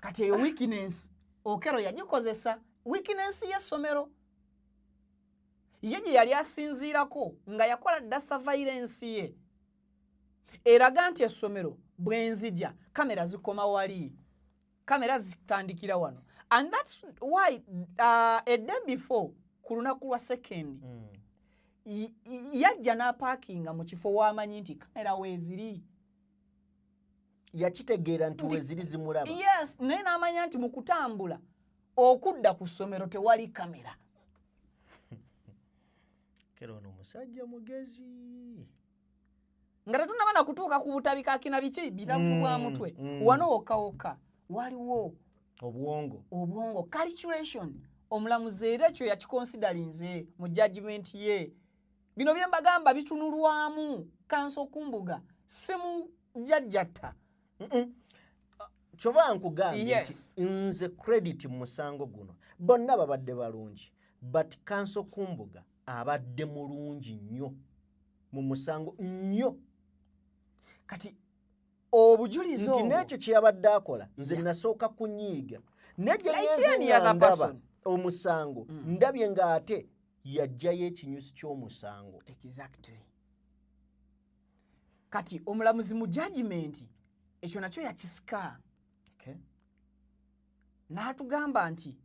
Speaker 2: Kati eyo weakness Okero yagikozesa weakness y'essomero ye gye yali asinziirako nga yakola dda surveillance ye eraga nti essomero bwenzija kamera zikoma wali kamera zitandikira wano and that's why a day before ku lunaku lwa second yajja n'apaakinga mu kifo w'amanyi nti kamera weeziri.
Speaker 1: yakitegeera nti we ziri zimulaba.
Speaker 2: Yes, naye n'amanya nti mu kutambula okudda ku ssomero tewali kamera.
Speaker 1: Kera ono musajja mugezi.
Speaker 2: Nga tetunnaba na kutuuka ku butabikaakina biki biravu bwa mutwe. Wano wokka waliwo obwongo calculation. Omulamuzi era ekyo yakikonsidalinze mu judgment ye. Bino bye mbagamba bitunulwamu Kanso Kumbuga si mu jjajjatta.
Speaker 1: Kyova nkugambye
Speaker 2: Yes.
Speaker 1: nti nze credit mu musango guno bonna babadde balungi but Kanso Kumbuga abadde mulungi nnyo mu musango nnyo.
Speaker 2: Kati obujulizi
Speaker 1: nti n'ekyo kye yabadde akola nze nasooka kunyiiga naye gye ngenze
Speaker 2: any other
Speaker 1: ndaba
Speaker 2: person.
Speaker 1: omusango ndabye ng'ate yajjayo ekinyusi ky'omusango.
Speaker 2: Exactly. Kati omulamuzi mu judgment ekyo nakyo yakisika.
Speaker 1: Okay.
Speaker 2: N'atugamba nti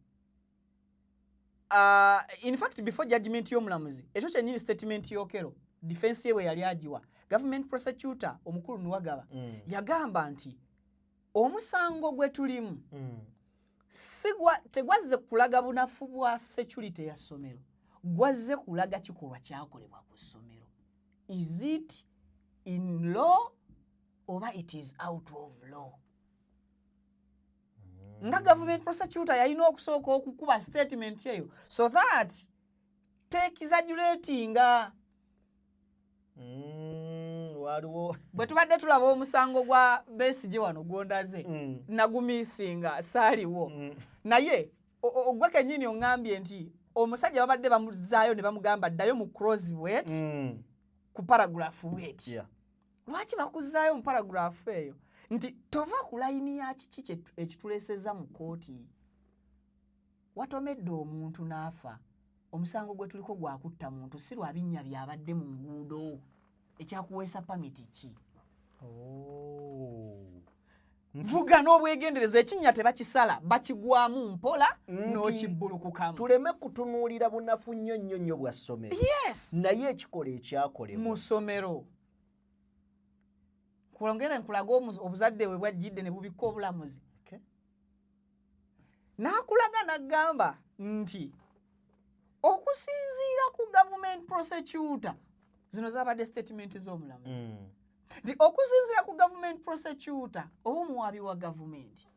Speaker 2: in fact before judgment y'omulamuzi ekyo kyennyini statement y'Okero defense yewe yali agiwa government prosecutor omukulu Nuwagaba yagamba nti omusango gwe tulimu tegwazze kulaga bunafu bwa security ya ssomero, gwazze kulaga kikolwa kyakolebwa ku ssomero. Is it in law oba it is out of law? Nga government prosecutor yalina okusooka okukuba statement eyo so that tekizajulatinga.
Speaker 1: Waliwo
Speaker 2: bwe tubadde tulaba omusango gwa Besigye wano gwondaze nagumisinga saaliwo naye ogwe kennyini oŋŋambye nti omusajja babadde bamuzaayo ne bamugamba ddayo mu cross wet ku paragraph wet. Lwaki bakuzaayo mu paragraph eyo nti tova ku layini ya kiki ekituleeseza mu kooti watomedde omuntu n'afa omusango gwe tuliko gwakutta muntu si lwa binnya byabadde mu nguudo ekyakuweesa pamiti ki? Vuga n'obwegendereza ekinnya tebakisala bakigwamu mpola n'okibbulukukamu.
Speaker 1: Tuleme kutunuulira bunafu nnyo nnyo nnyo bwa ssomero.
Speaker 2: Yes.
Speaker 1: Naye ekikola ekyakolebwa
Speaker 2: mu ssomero. Kulongera nkulaga obuzadde bwe bwajjidde ne bubikka obulamuzi.
Speaker 1: Okay.
Speaker 2: N'akulaga n'agamba nti okusinziira ku government prosecutor zino zabadde statement z'omulamuzi. Nti okusinziira ku government prosecutor omuwabi wa government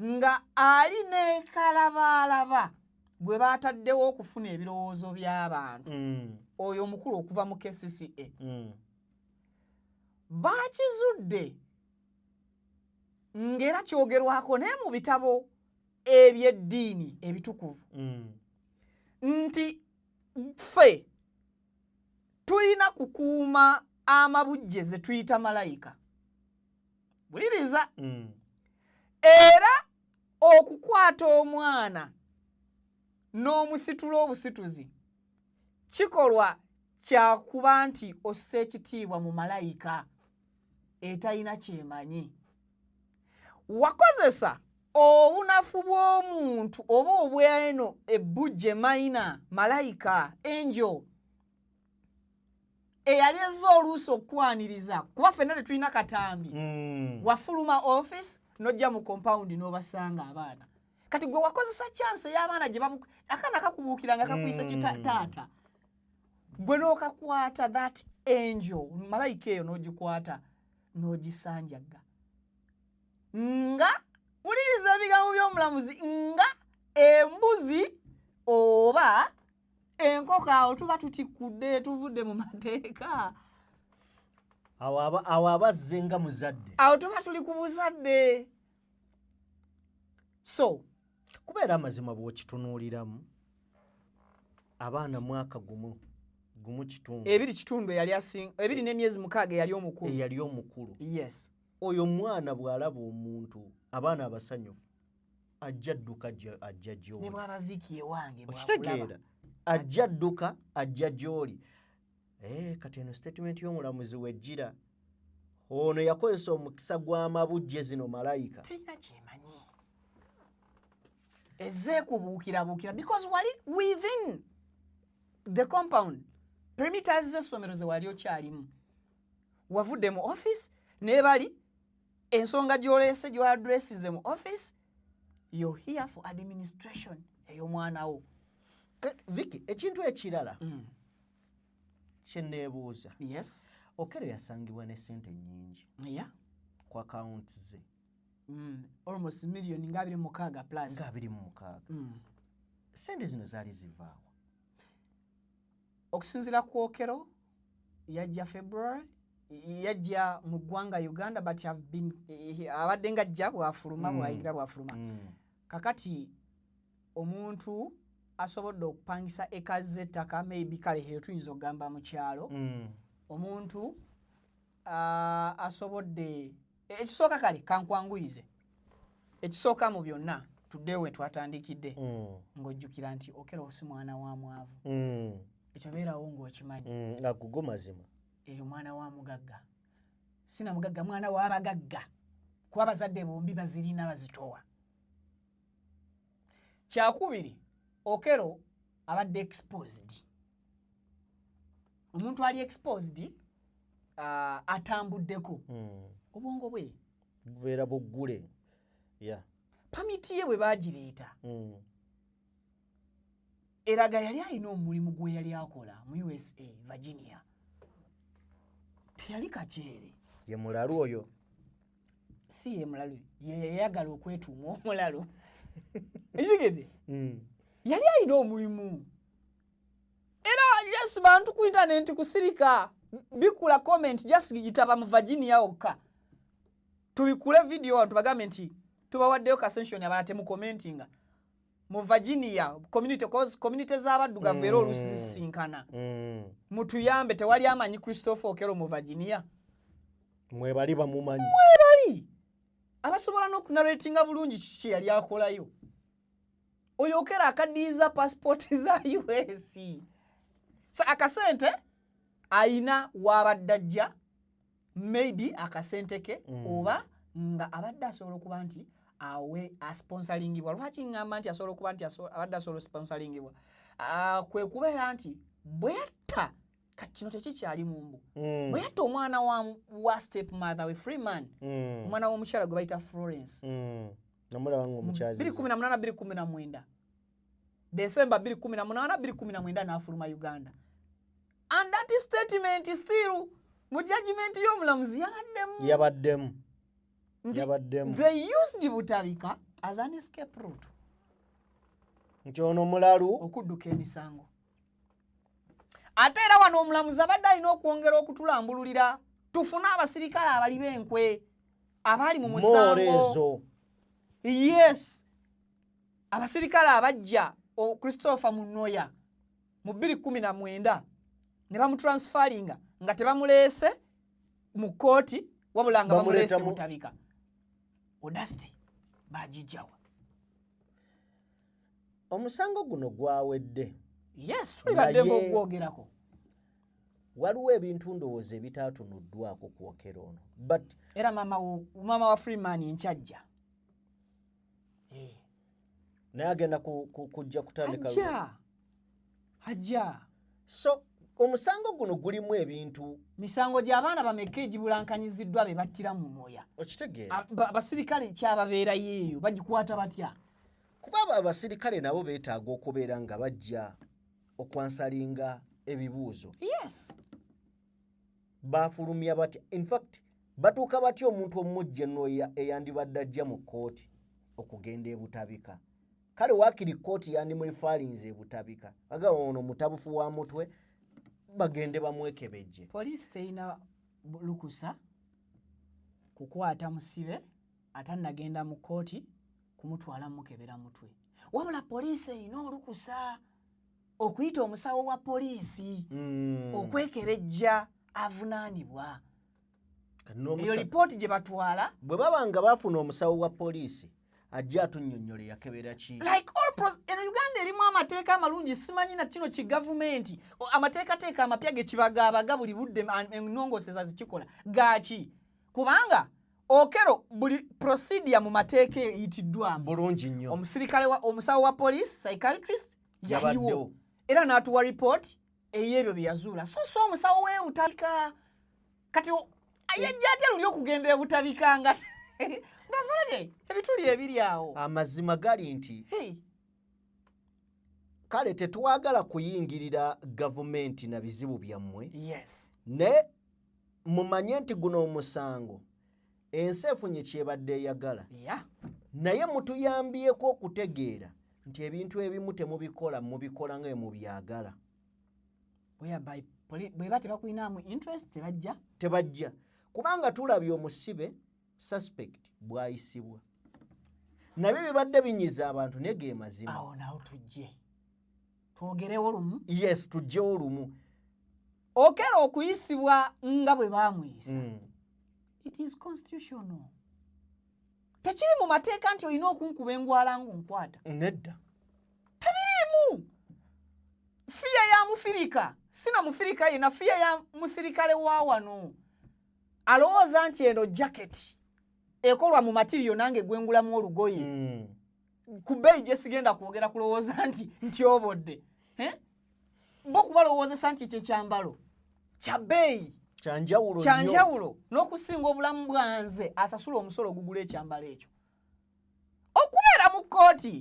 Speaker 2: nga ali n'ekalabaalaba gwe baataddewo okufuna ebirowoozo by'abantu oyo omukulu okuva mu KCCA baakizudde ng'era kyogerwako naye mu bitabo eby'eddiini ebitukuvu nti ffe tulina kukuuma amabujje ze tuyita malayika. Buliriza. Era okukwata omwana n'omusitula obusituzi kikolwa kyakuba nti ossa ekitiibwa mu malayika etalina kyemanyi. Wakozesa obunafu bw'omuntu oba obweno ebbujje mayina malayika angel eyali ezza oluusi okukwaniriza kuba ffenna tetulina katambi wafuluma office n'ojja mu compound n'obasanga abaana. Kati gwe wakozesa chance y'abaana gye akaana kakubuukira nga kakuyisa taata gwe n'okakwata that angel malayika eyo n'ogikwata n'ogisanjaga nga wuliriza ebigambo by'omulamuzi nga embuzi oba enkoko awo tuba tutikudde tuvudde mu mateeka.
Speaker 1: Awo abazze nga muzadde.
Speaker 2: Awo tuba tuli ku buzadde. So
Speaker 1: kubeera amazima bw'okitunuuliramu abaana mwaka gumu kitundu.
Speaker 2: Ebiri kitundu eyali ebiri n'emyezi 6 eyali omukulu.
Speaker 1: Eyali omukulu.
Speaker 2: Yes.
Speaker 1: Oyo mwana bw'alaba omuntu abaana abasanyufu ajja dduka ajja gy'oli.
Speaker 2: Ne bw'aba Vicky ewange
Speaker 1: okitegeera ajja dduka ajja gy'oli. Kati eno statement y'omulamuzi wejjira ono yakozesa omukisa gw'amabujje zino malayika.
Speaker 2: Teyina kyemanyi. Ezekubuukira because wali within the compound perimeters z'essomero ze wali okyalimu. Wavudde mu office ne bali ensonga gy'oleese gy'oadressinze mu office you're here for administration ey'omwana wo.
Speaker 1: Vicky, ekintu ekirala kye neebuuza.
Speaker 2: Yes.
Speaker 1: Okello yasangibwa ne ssente nnyingi ku accounts ze.
Speaker 2: Almost million nga 26 plus.
Speaker 1: Nga 26. Ssente zino zaali zivaawa?
Speaker 2: Okusinziira ku Okello yajja February, yajja mu ggwanga Uganda but have been abadde nga ajja bw'afuluma bw'ayigira bw'afuluma. Kakati omuntu asobodde okupangisa eka z'ettaka maybe kale eyo tuyinza okugamba mu kyalo. Omuntu asobodde ekisooka kale kankwanguyize. Ekisooka mu byonna tuddeewo we twatandikidde ng'ojjukira nti Okello si mwana wa mwavu. Ekyo beerawo ng'okimanyi.
Speaker 1: Agugo mazima.
Speaker 2: Eyo mwana wa mugagga. Sina mugagga, mwana wa abagagga. Kuba abazadde bombi bazirina bazitowa. Kyakubiri, Okello abadde exposed. Omuntu ali exposed atambuddeko. Obwongo bwe
Speaker 1: bubeera buggule.
Speaker 2: Pamiti ye bwe baagireeta eraga yali alina omulimu gwe yali akola mu USA, Virginia. Teyali kakyere.
Speaker 1: Ye mulalu oyo?
Speaker 2: Si ye mulalu, ye yayagala okwetuuma omulalu. Ekigede? Yali alina omulimu. Era yes bantu ku internet kusirika bikula comment just gitaba mu Virginia okka. Tubikule video abantu bagambe nti tubawaddeyo kasensioni abala temu commentinga. Mu Virginia community z'abaddugavu era oluusi zisinkana. Mutuyambe tewali amanyi Christopher Okello mu Virginia.
Speaker 1: Mwebali bamumanyi.
Speaker 2: Mwebali. Abasobola n'okunarratinga bulungi kiki yali akolayo. Oyo Okello akaddiiza passport za US. So akasente ayina w'abadde ajja maybe akasente ke oba nga abadde asobola okuba nti awe asponsoringibwa. Lwaki ngamba nti asobola okuba nti abadde asobola sponsoringibwa? Kwe kubeera nti bwe yatta kati kino tekikyali mu mbu. Bwe yatta omwana wa stepmother we Freeman, omwana w'omukyala gwe bayita Florence.
Speaker 1: Namulaba ng'omukyazi.
Speaker 2: 2018 December 2018 n'afuluma Uganda. And that statement is still mu judgment y'omulamuzi yabaddemu. They used Butabika as an escape route.
Speaker 1: Nti ono mulalu
Speaker 2: okudduka emisango. Ate era wano omulamuzi abadde alina okwongera okutulambululira tufune abasirikale abali b'enkwe abali mu musango. Yes. Abasirikale abajja Christopher Munoya mu 2019 ne bamutransferinga nga tebamuleese mu kooti wabula nga bamuleese Butabika. Audacity bagijawa.
Speaker 1: Omusango guno gwawedde.
Speaker 2: Yes, tulibadde ogwogerako.
Speaker 1: Waliwo ebintu ndowooza ebitaatunuddwako ku Okello ono. But
Speaker 2: era mama wa Freeman enkyajja.
Speaker 1: Naye agenda kujja kutandika.
Speaker 2: Hajja.
Speaker 1: So omusango guno gulimu ebintu.
Speaker 2: Misango gy'abaana bameka egibulankanyiziddwa be battira mu Moya.
Speaker 1: Okitegeera.
Speaker 2: Abasirikale kyababeera yeeyo bagikwata batya?
Speaker 1: Kuba abasirikale nabo beetaaga okubeera nga bajja okwansalinga ebibuuzo.
Speaker 2: Yes.
Speaker 1: Baafulumya batya. In fact, batuuka batya omuntu omujja nno eyandibadde ajja mu kkooti okugenda e Butabika. Kale waakiri kkooti yandimulifaalinze e Butabika. Aga ono mutabufu wa mutwe bagende bamwekebejje.
Speaker 2: Poliisi terina lukusa kukwata musibe atannagenda mu kkooti kumutwala mukebera mutwe. Wabula poliisi erina olukusa okuyita omusawo wa poliisi okwekebejja avunaanibwa. Eyo lipooti gye batwala
Speaker 1: bwe baba nga baafuna omusawo wa poliisi ajja atunnyonnyola yakebera ki.
Speaker 2: Like all eno Uganda erimu amateeka amalungi simanyi na kino ki gavumenti amateekateeka amapya ge kibagaabaga buli budde ennongooseza zikikola gaaki kubanga Okello buli procedure mu mateeka eyitiddwamu
Speaker 1: bulungi nnyo.
Speaker 2: Omusirikale omusawo wa police psychiatrist yaliwo era n'atuwa report ey'ebyo bye yazuula. So omusawo we Butabika kati ayajja atya luli okugenda ebutabikanga ngasolabye ebituli ebiri awo
Speaker 1: amazima gali nti kale tetwagala kuyingirira gavumenti na bizibu byammwe
Speaker 2: yes
Speaker 1: ne mumanye nti guno omusango ensi efunye kyebadde eyagala naye mutuyambyeko okutegeera nti ebintu ebimu temubikola mubikola nga mubyagala
Speaker 2: bweba tebakulinamu interest
Speaker 1: tebajja kubanga tulabye omusibe suspect bwayisibwa nabyo bibadde binyiza abantu naye ge mazima
Speaker 2: awo nawo tujje twogerewo lumu
Speaker 1: yes tujjewo lumu
Speaker 2: okera okuyisibwa nga bwe bamuyisa it is constitutional tekiri mu mateeka nti olina okunkuba engwala ng'onkwata
Speaker 1: nedda
Speaker 2: tebiriimu fiya ya mufirika sina mufirika yena fiya ya musirikale wa wano alowooza nti eno jaketi ekolwa mu matiriyo nange gwengulamu olugoye ku bbeeyi gye sigenda kwogera kulowooza nti obodde bo kubalowoozesa nti kyekyambalo kya bbeeyi kyanjawulo n'okusinga obulamu bwanze asasula omusolo ogugula ekyambalo ekyo okubeera mu kkooti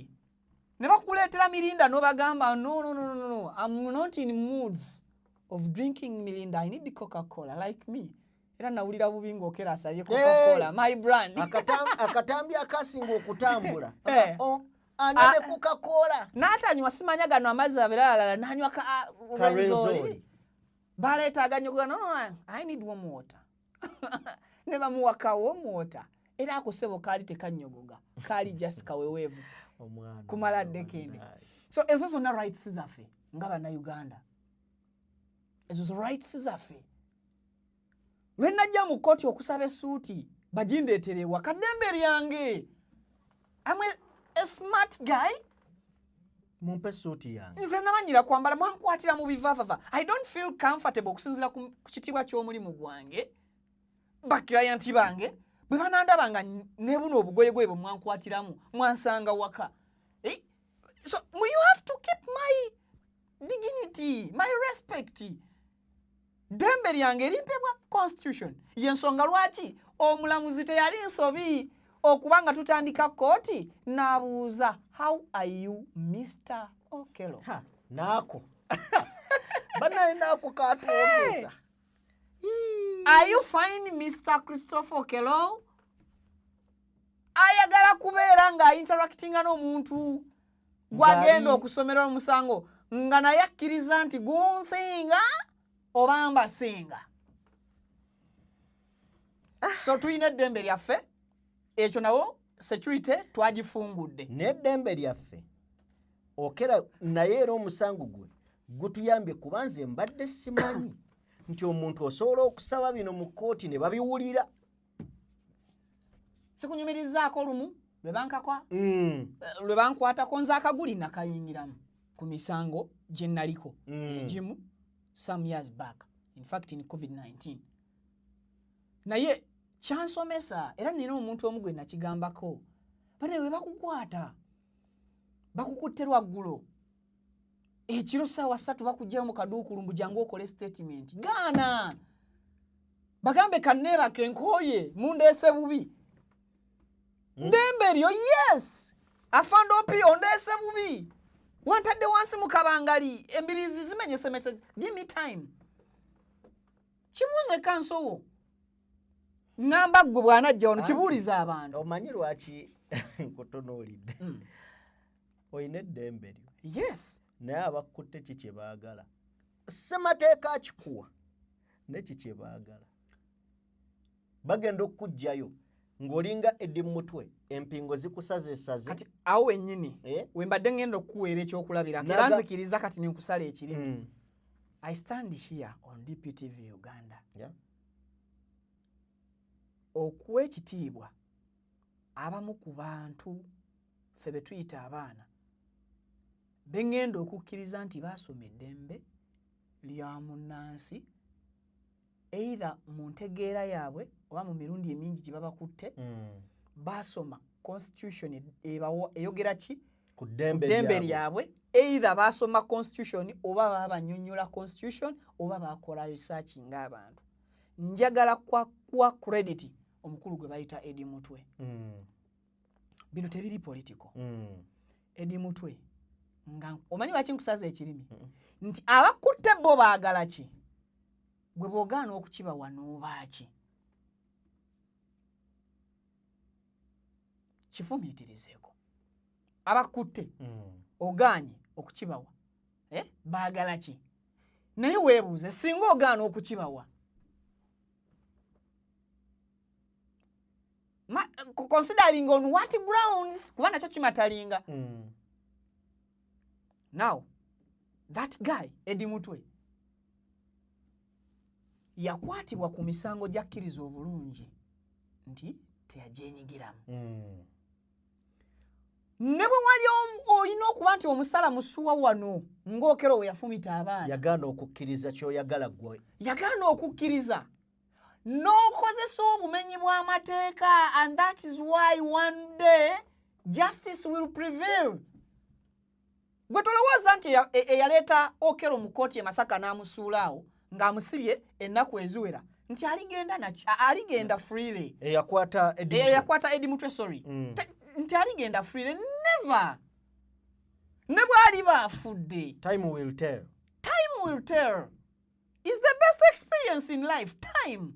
Speaker 2: ne bakuleetera mirinda n'obagamba no I'm not in moods of drinking mirinda I need Coca-Cola like me era nawulira bubi ng'okera asabye Coca-Cola my brand
Speaker 1: akatambi akasinga okutambula anywe Coca-Cola
Speaker 2: n'atanywa simanya gano amazzi abeeralala n'anywa Renzori baleetaaga nnyo no I need warm water ne bamuwaka warm water era akosebo kaali tekannyogoga kaali just kaweweevu kumala ddekende so ezo zonna rights zaffe nga bannayuganda ezo rights zaffe lwe najja mu kkooti okusaba essuuti bagindeetere ewaka ddembe lyange I'm a smart guy
Speaker 1: mumpe suuti yange
Speaker 2: nze namanyira kwambala mwankwatira mu bivaavava I don't feel comfortable okusinziira ku kitiibwa ky'omulimu gwange bakirayanti bange bwe banandabanga ne buno obugoye bwe mwankwatiramu mwansanga waka so you have to keep my dignity my respect dembe lyange limpebwa constitution yensonga lwaki omulamuzi teyali nsobi okubanga tutandika kooti nabuuza how are you Mr. Okello
Speaker 1: naako banaye naako katwogeza
Speaker 2: are you fine Mr. Christopher Okello ayagala kubeera nga interactinga n'omuntu gwagenda okusomera omusango nga naye akkiriza nti gunsinga oba mbasinga so tuyina eddembe lyaffe ekyo nawo security twagifungudde
Speaker 1: n'eddembe lyaffe okera naye era omusango gwe gutuyambye kuba nze mbadde simanyi nti omuntu osobola okusaba bino mu kkooti ne babiwulira
Speaker 2: sikunyumirizaako lumu lwe bankwatako nze akaguli nakayingiramu ku misango gye naliko egimu some years back in fact in COVID-19 naye kyansomesa era nina omuntu omu gwe nakigambako bane we bakukwata bakukutte lwaggulo ekiro ssaawa 3 bakugjayo mu kaduukulumbu jangu okole statement gaana bagambe kanneebake nkooye mundeese bubi dembe lyo yes afando opi ondeese bubi wantadde wansi mu kabangali embirizi zimenyese message give me time kibuuze kansowo ngamba gwe bwanajja ono kibuuliza abantu
Speaker 1: omanyi lwaki nkutunuulidde oyina eddembe lyo
Speaker 2: yes
Speaker 1: naye abakutte ki kye baagala ssemateeka akikuwa ne ki kye baagala bagenda okuggyayo ng'olinga eddi mu mutwe empingo zikusazeesaze
Speaker 2: kati awo wennyini we mbadde ngenda okukuweera ekyokulabirako era nzikiriza kati ninkusala ekirimi I stand here on DPTV Uganda okuwa ekitiibwa abamu ku bantu ffe be tuyita abaana bengenda okukkiriza nti baasoma eddembe lya munnansi either mu ntegeera yaabwe oba mu mirundi emingi gye babakutte baasoma constitution eyogera ki
Speaker 1: ku ddembe
Speaker 2: lyabwe either baasoma constitution oba baba banyonnyola constitution oba bakola research ng'abantu njagala kuwa credit omukulu gwe bayita Eddie Mutwe. Bino tebiri political. Eddie Mutwe nga omanyi lwaki nkusaza ekirimi nti abakutte bo baagala ki gwe bwogaana okukiba wano baaki kifumiitirizeeko abakutte ogaanye okukibawa baagala ki naye weebuuze singa ogaana okukibawa considering on what grounds kuba nakyo kimatalinga. Now that guy Eddie Mutwe yakwatibwa ku misango gyakkiriza obulungi nti teyajenyigiramu. Ne bwe wali olina okuba nti omusala musuwa wano ng'okero we yafumita abaana
Speaker 1: yagaana okukkiriza kyoyagala gwe
Speaker 2: yagaana okukkiriza n'okozesa obumenyi bw'amateeka, and that is why one day justice will prevail. Gwe tolowooza nti eyaleeta okero mu kkooti e Masaka n'amusuulaawo ng'amusibye ennaku eziwera nti aligenda freely.
Speaker 1: Eyakwata
Speaker 2: Eddie Mutwe sorry. Nti aligenda freely. Never. Ne bw'ali baafudde.
Speaker 1: Time will tell.
Speaker 2: Time will tell. Is the best experience in life. Time.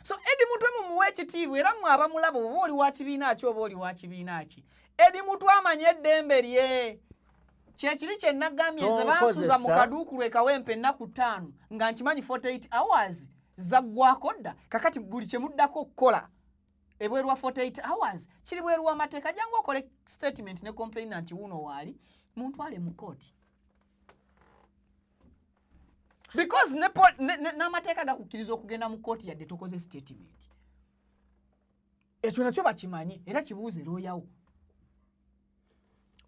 Speaker 2: So Eddie Mutwe mumuwe ekitiibwa era mmwe abamulaba oba oli wa kibiina ki oba oli wa kibiina ki. Eddie Mutwe amanye eddembe lye. Kyekiri kye nagambye nze bansuza mu kaduukulu ekawempe ennaku 5 nga nkimanyi 48 hours zaggwako dda kakati buli kye muddako okukola ebweru wa 48 hours kiri bweru w'amateeka jangu okole statement ne complainant wuno waali muntwale mu kooti. Because n'amateeka gakukkiriza okugenda mu kooti yadde tokoze statement. Ekyo nakyo bakimanyi era kibuuze looyawo.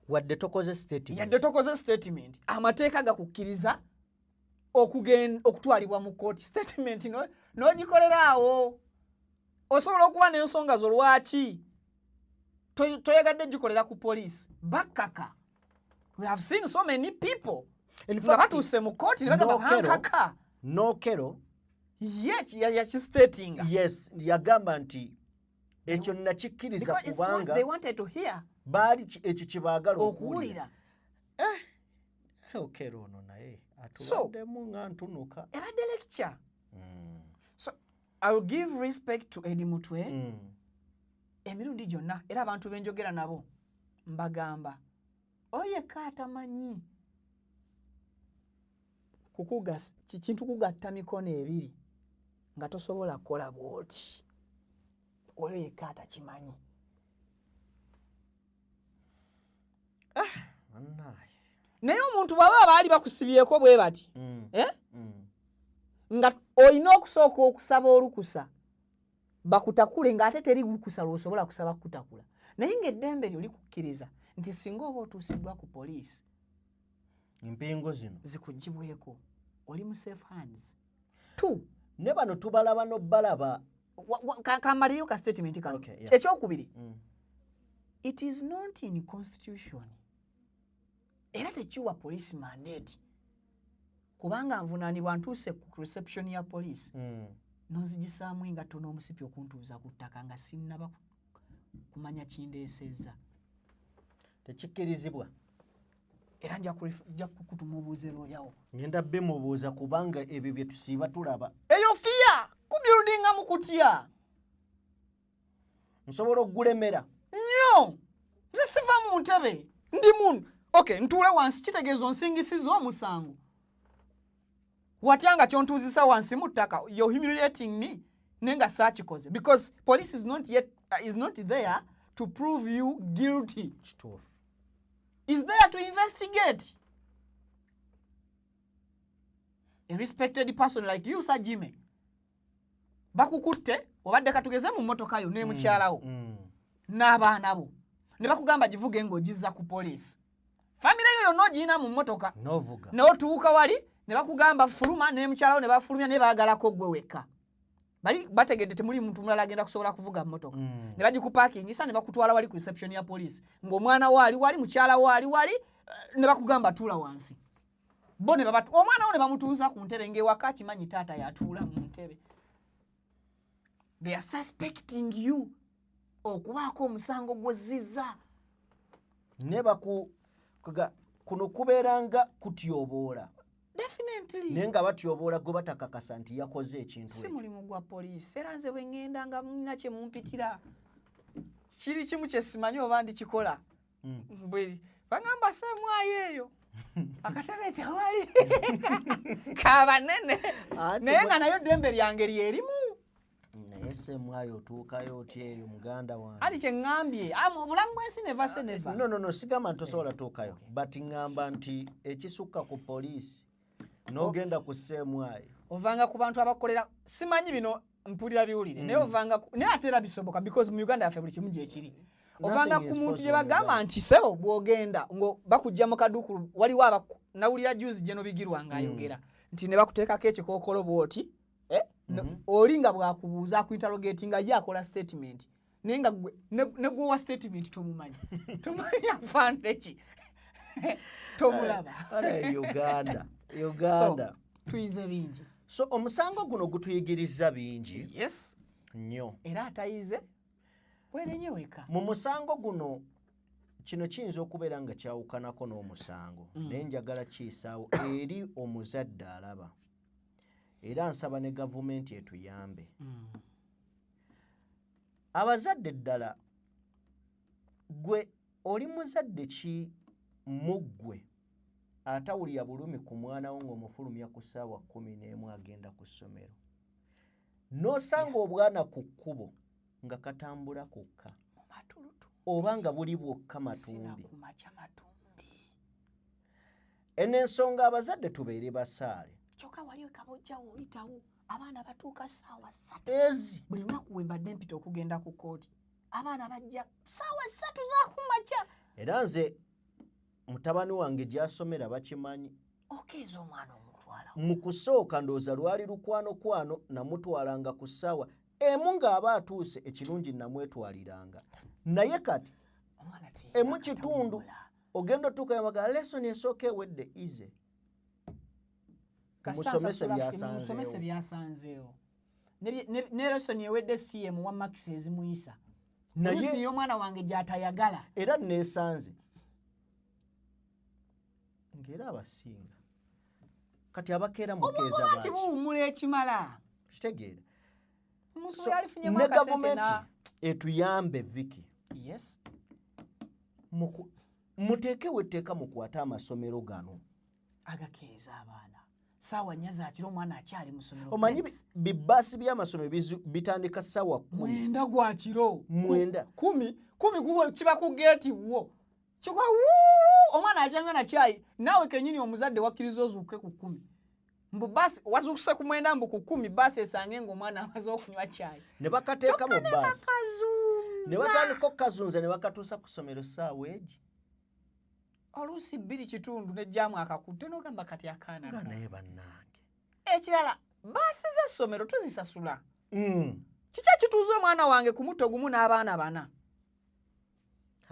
Speaker 1: Wadde tokoze statement.
Speaker 2: Yadde tokoze statement. Amateeka gakukkiriza okutwalibwa mu kooti. Statement n'ogikoleraawo. Osobola okuba n'ensonga zo lwaki toyagadde gikolera ku poliisi. Bakkaka. We have seen so many people. Nga batuuse mu kooti ne bagamba hankaka.
Speaker 1: N'okero.
Speaker 2: Yakistatinga.
Speaker 1: Yes, yagamba nti ekyo nakikkiriza kubanga
Speaker 2: they wanted to hear.
Speaker 1: Baali ekyo kye baagala
Speaker 2: okuwulira.
Speaker 1: Okero ono naye atuwaddemu nga ntunuka.
Speaker 2: Ebadde lecture. So I will give respect to Eddie Mutwe. Emirundi gyonna era abantu benjogera nabo mbagamba oye kaatamanyi kintu kugatta mikono ebiri nga tosobola kukola bwoti. Oyo yekka atakimanyi. Naye omuntu bw'aba baali bakusibyeko bwe bati nga olina okusooka okusaba olukusa bakutakule ng'ate teri lukusa lw'osobola kusaba kukutakula. Naye ng'eddembe lyo likukkiriza nti singa oba otuusiddwa ku poliisi
Speaker 1: empingo zino
Speaker 2: zikuggibweko oli mu safe hands. 2
Speaker 1: ne bano tubalaba n'obbalaba
Speaker 2: kamaliyo ka statement kano.
Speaker 1: Okay, yeah.
Speaker 2: Ekyokubiri it is not in constitution era tekiwa police mandate kubanga nvunaanibwa ntuuse ku reception ya police nonzigisaamu engatto n'omusipi okuntuuza ku ttaka nga sinnaba kumanya kindeesezza
Speaker 1: tekikkirizibwa
Speaker 2: era nja kutumubuuze looyawo
Speaker 1: ngenda bimubuuza kubanga ebyo bye tusiiba tulaba
Speaker 2: eyo fiya kubyuludinga mu kutya
Speaker 1: nsobola okugulemera
Speaker 2: nnyo nze siva mu ntebe ndi muntu okay ntuule wansi kitegeeza onsingisiza omusango watyanga kyontuuzisa wansi mu ttaka you're humiliating me nenga saakikoze because police is not there to prove you guilty.
Speaker 1: kituufu
Speaker 2: Is there to investigate. A respected person like you, Sir Jimmy. Bakukutte, obadde katugeze mu mmotoka yo ne mukyalawo. N'abaana bo. Ne bakugamba givuge ng'ogizza ku poliisi. Famire yo yonna ogiyina mu mmotoka.
Speaker 1: N'ovuga.
Speaker 2: N'otuuka wali, ne bakugamba fuluma ne mukyalawo ne bafulumya ne baagalako gwe wekka. Bali bategedde temuli muntu mulala agenda kusobola kuvuga mmotoka. Ne bagikupaakingisa ne bakutwala wali ku reception ya police. Ng'omwana wali mukyala wali ne bakugamba tuula wansi. Bo ne babatu omwana wo ne bamutuuza ku ntebe ng'ewaka kimanyi taata yatuula mu ntebe. they are suspecting you okubaako omusango gw'ozizza.
Speaker 1: Kuno kubeeranga kutyoboola.
Speaker 2: Definitely.
Speaker 1: Naye nga batyoboola gwe batakakasa nti yakoze ekintu
Speaker 2: si mulimu gwa poliisi. Era nze bwe ŋŋenda nga mulina kye mumpitira kiri kimu kye simanyi oba ndikikola. Bwe baŋŋamba seemwayo eyo akatebe tewali kabanene naye nga nayo ddembe lyange lyerimu.
Speaker 1: Naye seemwayo otuukayo otya eyo muganda wange?
Speaker 2: Ali kye ŋŋambye obulamu bwensi neva se neva.
Speaker 1: No, sigamba nti tosobola tuukayo. But ŋŋamba nti ekisukka ku poliisi n'ogenda ku seemwayo.
Speaker 2: Ovanga ku bantu abakolera simanyi bino mpulira biwulire naye ovanga naye ate era bisoboka because mu Uganda yaffe buli kimu gyekiri. Ovanga ku muntu gye bagamba nti sebo bw'ogenda ngo bakujja mu kaduukulu waliwo nawulira juzi gye nobigirwa ng'ayogera nti ne bakuteekako ekikookolo bw'oti oli nga bw'akubuuza akuinterrogate nga ye akola statement naye nga ne gwowa statement tomumanyi afaanana ki tomulaba.
Speaker 1: Uganda
Speaker 2: tuyize bingi.
Speaker 1: So omusango guno gutuyigiriza bingi.
Speaker 2: Yes.
Speaker 1: Nnyo.
Speaker 2: Era atayize bwenenye weka.
Speaker 1: Mu musango guno kino kiyinza okubeera nga kyawukanako n'omusango. Naye njagala kiyisaawo eri omuzadde alaba. Era nsaba ne gavumenti etuyambe. Abazadde ddala gwe oli muzadde ki muggwe atawulira bulumi ku mwana wo ng'omufulumya ku ssaawa 11 agenda ku ssomero. N'osanga obwana ku kkubo nga katambula kokka oba nga buli bwokka matumbi. Ensonga abazadde tubeere basaale.
Speaker 2: Kyokka wali kabojjawo oyitawo abaana batuuka ssaawa 3.
Speaker 1: Ezi
Speaker 2: buli lunaku we mbadde mpita okugenda ku kkooti abaana bajja ssaawa 3 za kumakya.
Speaker 1: Era nze mutabani wange gy'asomera bakimanyi.
Speaker 2: Okeeza omwana omutwala.
Speaker 1: Mu kusooka ndooza lwali lukwano namutwalanga ku ssaawa emu ng'aba atuuse ekirungi namwetwaliranga. Naye kati emu kitundu ogenda otuuka yamagala lesoni esooka ewedde ize.
Speaker 2: Musomese byasanzeewo. Ne lesoni ewedde CM wa Max ezimuyisa. Naye y'omwana wange gy'atayagala.
Speaker 1: Era neesanze. Ngera abasinga. Kati abakeera mukeeza baki.
Speaker 2: Omuntu buwumula ekimala.
Speaker 1: Kitegeera.
Speaker 2: Omuntu yalifunye mwaka sente na
Speaker 1: etuyambe Vicky.
Speaker 2: Yes.
Speaker 1: Muteekewo etteeka mukwata amasomero gano.
Speaker 2: Agakeeza abaana. Ssaawa 4 za kiro omwana akyali mu ssomero.
Speaker 1: Omanyi bibaasi by'amasomero bitandika ssaawa 10.
Speaker 2: 9 gwa kiro.
Speaker 1: 9.
Speaker 2: 10 guwe kiba ku geeti wo. Chukwa omwana ajanga na chai nawe kenyini omuzadde wakkiriza ozuuke ku 10. Mbu basi wazukuse ku 9 mbu ku 10 basi esange ng'omwana amaze okunywa chai.
Speaker 1: Ne bakateeka mu basi. Ne batandika kazunza ne bakatuusa ku ssomero ssaawa egi.
Speaker 2: Oluusi 2 kitundu ne jjamu akakutte n'ogamba kati akaana.
Speaker 1: Nga naye bannange.
Speaker 2: Ekirala basi z'essomero tuzisasula.
Speaker 1: Kiki
Speaker 2: kituuza omwana wange ku mutto gumu n'abaana 4.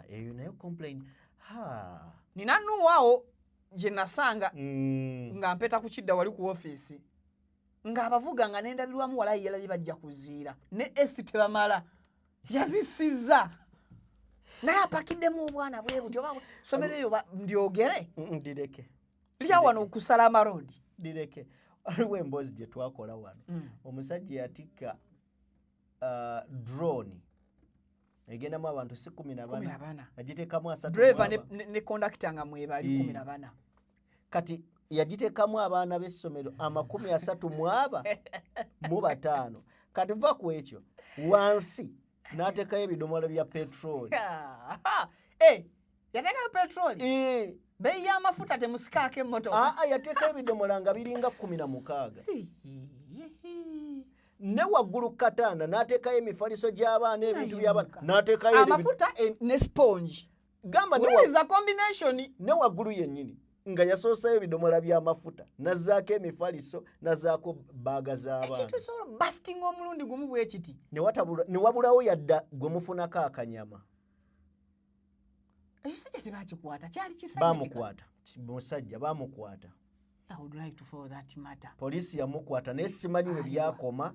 Speaker 1: Eyo nayo complain.
Speaker 2: Nina nuwao gye nasanga nga mpeta ku kidda wali ku ofiisi. Nga abavuga nga n'endabirwamu walayi yalabye bajja kuziira. Ne esi tebamala. Yazisiza. Naye apakiddemu obwana bwe butyo somero eyo ndyogere.
Speaker 1: Ndireke.
Speaker 2: Lya wano okusala amarodi.
Speaker 1: Ndireke. Waliwo emboozi gye twakola wano. Omusajja yatikka drone. Egendamu abantu si 14. Yagiteekamu 3.
Speaker 2: Driver ne conductor nga mwebali 14.
Speaker 1: Kati yagiteekamu abaana b'essomero 30 mu 5. Kati va ku ekyo wansi n'ateekayo ebidomola bya petroli.
Speaker 2: Yateekayo petroli? Bei y'amafuta temusikaako emmotoka?
Speaker 1: Yateekayo ebidomola nga biringa 16. Ne waggulu katanda n'ateekayo emifaliso gy'abaana ebintu by'abaana n'ateekayo
Speaker 2: amafuta ne sponge.
Speaker 1: Gamba
Speaker 2: ne combination.
Speaker 1: Ne waggulu yennyini nga yasoosayo ebidomola by'amafuta nazzaako emifaliso nazzaako baaga z'abaana.
Speaker 2: Ekintu esobola busting omulundi gumu bwe kiti.
Speaker 1: Ne wabulawo yadda gwe mufunako akanyama.
Speaker 2: Ekisajja tebakikwata kyali kisajja.
Speaker 1: Baamukwata. Musajja baamukwata.
Speaker 2: I would like to follow that matter.
Speaker 1: Poliisi yamukwata naye simanyi we byakoma.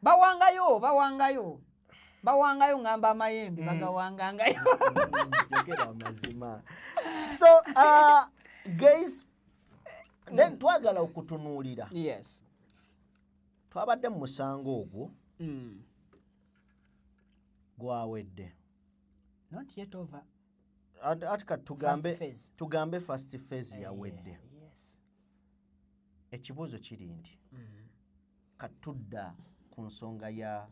Speaker 2: bawangayo ngamba amayembe bagawangangayo.
Speaker 1: Jogera amazima. So guys, then twagala okutunuulira.
Speaker 2: Yes.
Speaker 1: Twabadde mu musango ogwo gwawedde.
Speaker 2: Not yet over.
Speaker 1: Atika tugambe first phase yawedde.
Speaker 2: Yes.
Speaker 1: Ekibuuzo kiri nti katudda ku nsonga ya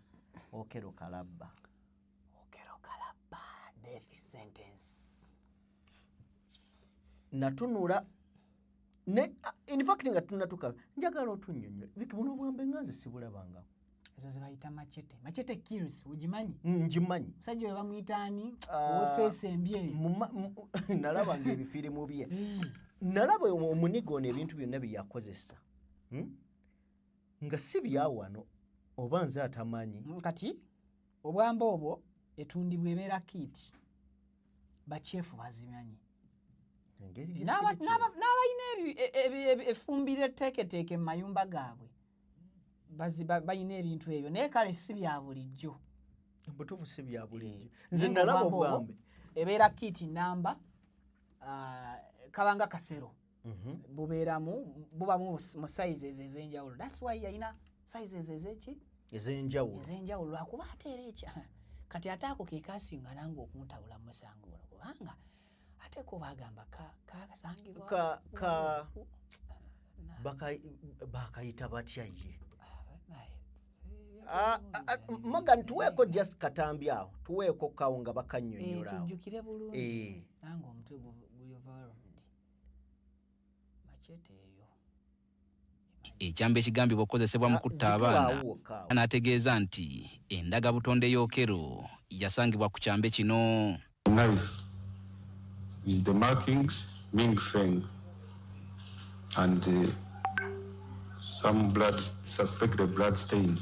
Speaker 1: Okello Kalabba.
Speaker 2: Death sentence.
Speaker 1: Natunula ne in fact nga tunatuka njagala otunnyonnyola Viki buno bwambe nganze sibulabanga.
Speaker 2: Ezo zibayita machete kills ujimanyi?
Speaker 1: Njimanyi.
Speaker 2: Musajja we bamuyitaani face embyeri.
Speaker 1: Nalaba ng'ebifirimu bye. Nalaba omuniga ono ebintu byonna bye yakozesa. Nga si byawano oba nze atamanyi.
Speaker 2: Kati obwamba obwo etundibwa ebeera kiti bakyefu bazimanyi. N'abalina efumbire etteeketeeke mu mayumba gaabwe balina ebintu ebyo naye kale si bya bulijjo.
Speaker 1: Butuufu si bya bulijjo. Nze nalaba obwambe
Speaker 2: ebeera kiti namba kabanga kasero bubamu mu sizes ez'enjawulo. That's why yalina sizes ez'enjawulo lwakuba ate era ekya kati ate ako ke kasinga nange okuntabula musango ono kubanga ate ko bagamba kasangibwa
Speaker 1: bakayita batya ye. Morgan tuweeko just katambi awo tuweeko kawo nga bakannyonnyola awo.
Speaker 2: Tujjukire bulungi nange omutwe guli overwhelmed. Machete eyo
Speaker 4: ekyamba ekigambibwa okukozesebwa mu kutta abaana n'ategeeza nti endaga butonde y'Okello yasangibwa ku kyambe kino.
Speaker 5: Knife with the markings Ming Feng and some blood, suspected blood stain,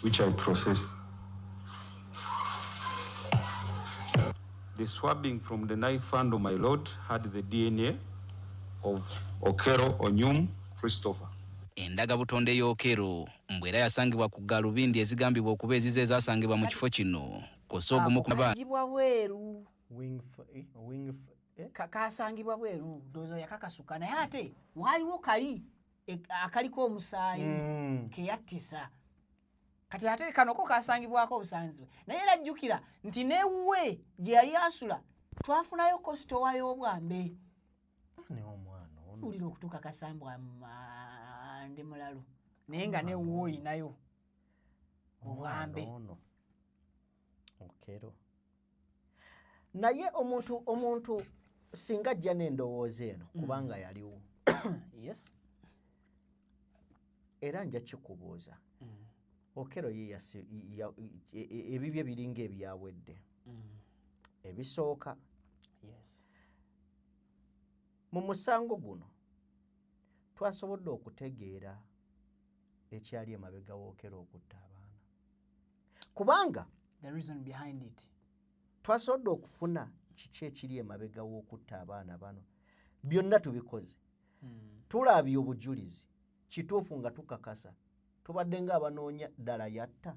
Speaker 5: which I processed. The swabbing from the knife found on my load had the DNA of Okello Onyum Christopher.
Speaker 4: Endaga butonde y'Okello mbwera yasangibwa ku galubindi ezigambibwa okuba ezize ezasangibwa mu kifo kino kosa ogumu ku baana.
Speaker 2: Kasangibwa bweru dozo yakakasuka naye ate waliwo kali akaliko omusaayi keyattisa. Kati ate kano ko kasangibwako obusanzibwe naye era jjukira nti newuwe gye yali asula twafunayo kosito wayo obwambe. Ulira okutuuka kasambwa ndi mulalu naye nga newuwe oyinayo obwambe.
Speaker 1: Okello naye omuntu singa ajja n'endowooza eno kubanga yaliwo.
Speaker 2: Yes.
Speaker 1: Era nja kikubuuza Okello ebibye biringa ebyawedde ebisooka.
Speaker 2: Yes.
Speaker 1: Mu musango guno twasobodde okutegeera ekyali emabega w'Okello okutta abaana kubanga
Speaker 2: the reason behind it
Speaker 1: twasobodde okufuna kiki ekiri emabega w'okutta abaana bano. Byonna tubikoze tulabye obujulizi kituufu nga tukakasa tubadde nga abanoonya ddala yatta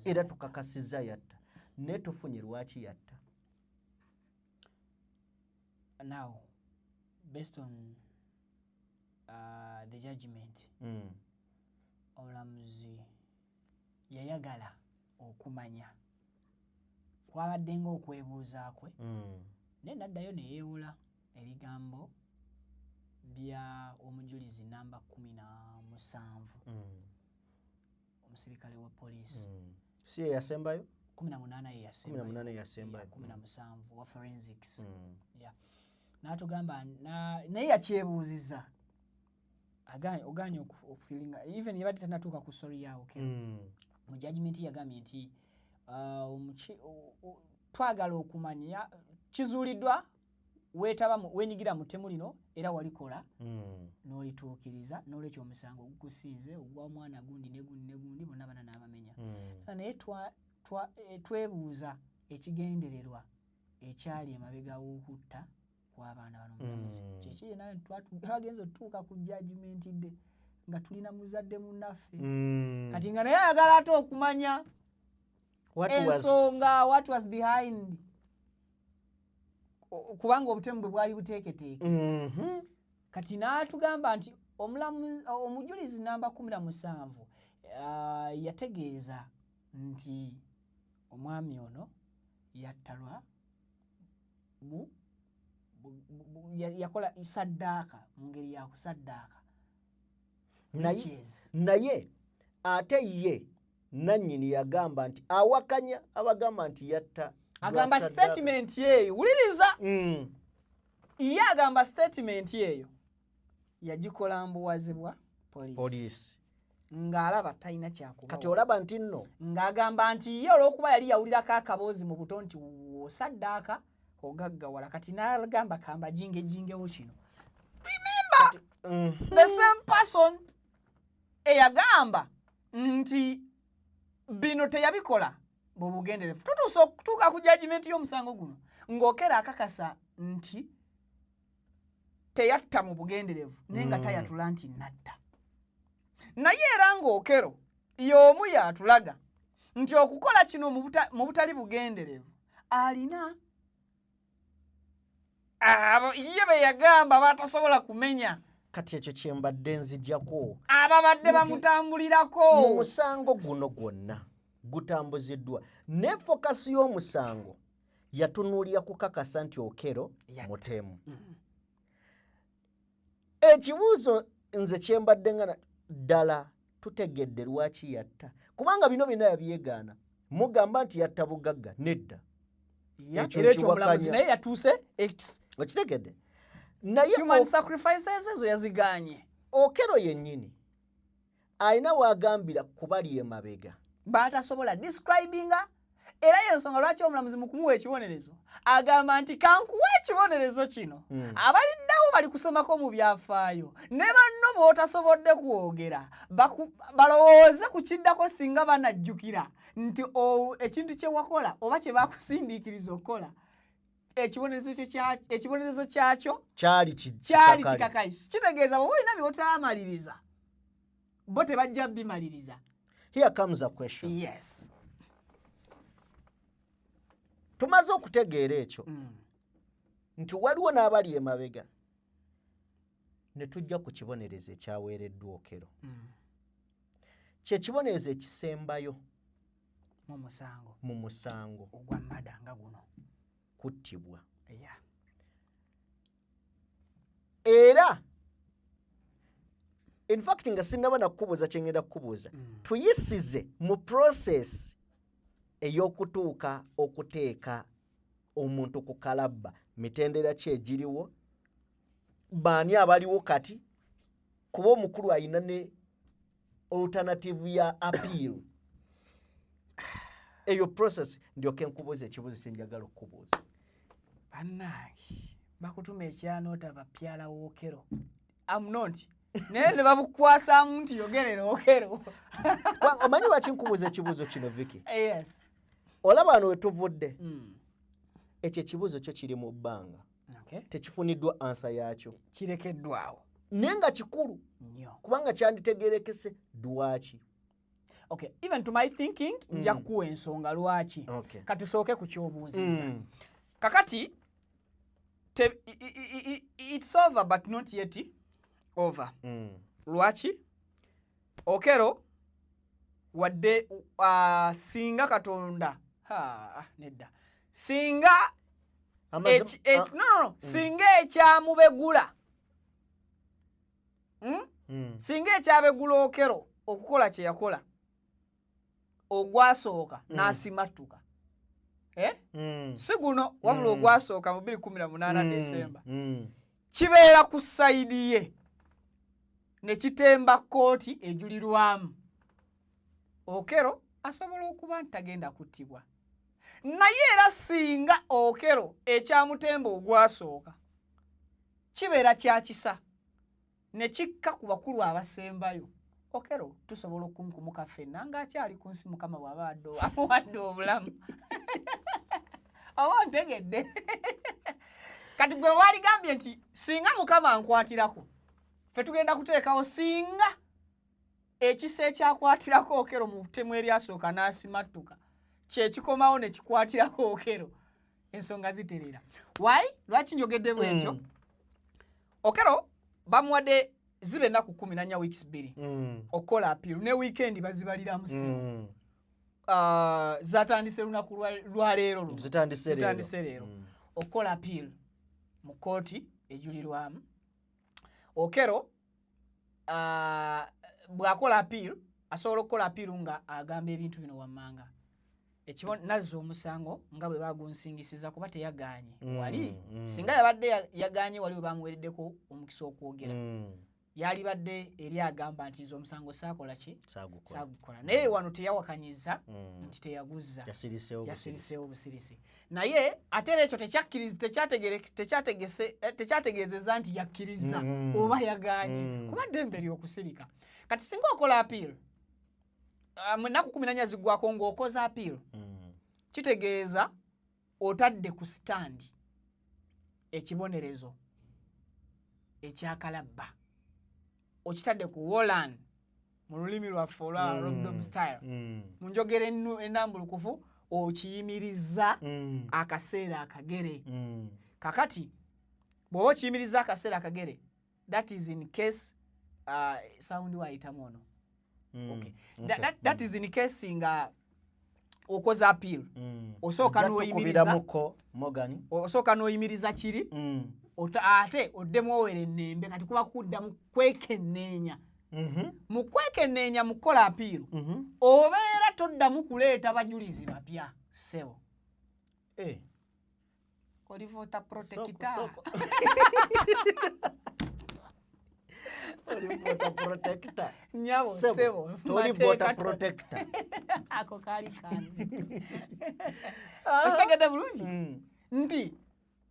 Speaker 1: era tukakasiza yatta naye tufunye lwaki yatta.
Speaker 2: Now based on the judgment omulamuzi yayagala okumanya kwabadde nga okwebuuza kwe naye naddayo ne yeewula ebigambo bya omujulizi namba 17 omusirikale wa poliisi.
Speaker 1: Si yasembayo
Speaker 2: 18 yasembayo 17 wa forensics. N'atugamba naye yakyebuuziza oganye okufilinga even yabadde tanatuuka ku sori yawo mu judgment yagambye nti twagala okumanya kizuuliddwa wenyigira mu ttemu lino era walikola n'olituukiriza n'olwekyo omusango gukusinze ogwa omwana gundi negundi bonna bana n'abamenya. Naye twebuuza ekigendererwa ekyali emabega w'okutta kw'abaana bano mulamuzi kyekiri naye twagenza otutuuka ku judgment dde nga tulina muzadde munnaffe kati nga naye ayagala ate okumanya ensonga what was behind kubanga obutemu bwe bwali buteeketeeke kati n'atugamba nti omujulizi namba 17 yategeeza nti omwami ono yattalwa yakola isaddaaka mu ngeri ya kusaddaaka
Speaker 1: naye ate ye nannyini yagamba nti awakanya abagamba nti yatta
Speaker 2: agamba statement yeeyo wuliriza ye agamba statement yeeyo yagikola mbuwazi bwa poliisi ng'alaba talina kyakuba
Speaker 1: kati olaba nti nno
Speaker 2: ng'agamba nti ye olw'okuba yali yawulirako akaboozi mu buto nti osaddaaka ogaggawala kati n'agamba kamba jingewo kino remember the same person eyagamba nti bino teyabikola bw'obugenderevu tutuusa okutuuka ku judgment y'omusango guno ng'okera akakasa nti teyatta mu bugenderevu naye nga tayatula nti natta naye era ng'okero y'omu yatulaga nti okukola kino mu butali bugenderevu alina ye be yagamba batasobola kumenya
Speaker 1: kati ekyo kyembadde nzijjako
Speaker 2: ababadde bamutambulirako
Speaker 1: mu musango guno gwonna gutambuziddwa ne fokasi y'omusango yatunuulira kukakasa nti Okello mutemu ekibuuzo nze kyembadde nga ddala tutegedde lwaki yatta kubanga bino byonna yabyegaana mugamba nti yatta bugagga nedda
Speaker 2: ekyo omulamuzi naye yatuuse x
Speaker 1: okitegedde naye
Speaker 2: human sacrifices ezo yaziganye
Speaker 1: Okello yennyini alina wagambira kubali emabega
Speaker 2: batasobola describinga era yensonga lwaki omulamuzi mu kumuwa ekibonerezo agamba nti kankuwa ekibonerezo kino abaliddawo bali kusomako mu byafaayo ne banno bootasobodde kwogera balowooze ku kiddako singa banajjukira nti ekintu kye wakola oba kye bakusindiikiriza okukola ekibonerezo kyakyo kyali kikakayiso kitegeeza bwe olina by'otaamaliriza bo tebajja bimaliriza.
Speaker 1: Here comes a question.
Speaker 2: Yes.
Speaker 1: Tumaze okutegeera ekyo nti waliwo n'abali emabega ne tujja ku kibonerezo ekyaweereddwa Okello. Kye kibonerezo ekisembayo
Speaker 2: mu musango ogwa madanga guno
Speaker 1: kuttibwa.
Speaker 2: Yeah.
Speaker 1: Era in fact nga sinnaba nakubuuza kye ngenda kukubuuza tuyisize mu process ey'okutuuka okuteeka omuntu ku kalabba mitendera ki egiriwo baani abaliwo kati kuba omukulu alina ne alternative ya appeal eyo process ndyoke nkubuuza ekibuuzo kyenjagala okukubuuza.
Speaker 2: Bannange bakutuma ekyanoota bapyala Okello amunonti naye ne babukwasamu nti yogerera Okello.
Speaker 1: Omanyi lwaki nkubuuza ekibuuzo kino Vicky?
Speaker 2: Yes.
Speaker 1: Olaba wano we tuvudde ekyo ekibuuzo kyo kiri mu bbanga tekifuniddwa ansa yaakyo
Speaker 2: kirekeddwawo
Speaker 1: naye nga kikulu
Speaker 2: nnyo
Speaker 1: kubanga kyanditegeerekese lwaki.
Speaker 2: Okay, even to my thinking nja kuwa ensonga lwaki katusooke ku kyobuuziza kakati it's over but not yet over. Lwaki Okello wadde singa Katonda nedda singa singa ekyamubegula singa ekyabegula Okello okukola kye yakola ogwasooka n'asimattuka si guno wabula ogwasooka mu 2018 Desemba kibeera ku sayidi ye ne kitemba kkooti ejulirwamu Okello asobola okuba ntagenda kuttibwa naye era singa Okello ekyamutemba ogwasooka kibeera kyakisa ne kikka ku bakulu abasembayo Okello tusobola okunkumuka ffenna ng'akyali ku nsi Mukama bw'aba amuwadde obulamu oba ntegedde kati gwe waligambye nti singa Mukama ankwatirako ffe tugenda kuteekawo singa ekisa ekyakwatirako Okello mu ttemu eryasooka n'asimattuka kye kikomawo ne kikwatirako Okello ensonga ziterera. Lwaki njogedde bwetyo? Okello bamuwadde zibe ennaku 14 weeks 2 okukola appeal ne weekend bazibaliramu simu. Zatandise lunaku lwa leero zitandise leero okukola appeal mu kooti ejulirwamu. Okello bw'akola appeal asobola okukola appeal nga agamba ebintu bino wammanga. Nazza omusango nga bwe bagunsingisiza kuba teyagaanye wali singa yabadde yagaanye wali bwe bamuwereddeko omukisa okwogera yali badde eri agamba nti nze omusango saakola ki saagukola naye wano teyawakanyiza nti teyaguzza yasiriseewo busirisi naye ate ekyo tekyategeezeza nti yakkiriza oba yagaanye kuba ddembe ly'okusirika. Kati singa okola appeal ennaku 14 ziggwako ng'okoze appeal kitegeeza otadde ku stand ekibonerezo ekyakalabba okitadde ku Wolan mu lulimi lwaffe olwa Rockdom style mu njogera ennambulukufu okiyimiriza akaseera akagere. Kakati bw'oba okiyimiriza akaseera akagere that is in case sound wayitamu ono. Okay. That is in case nga okoza appeal osooka n'oyimiriza kiri ate oddemu owere ennembe kati kuba kuddamu kwekenneenya mu kwekenneenya mu kukola appeal obeera toddamu kuleeta bajulizi bapya ssebo olivota protector nyabo sebo
Speaker 1: tolivota protector
Speaker 2: ako kali kanzi ostegede bulungi nti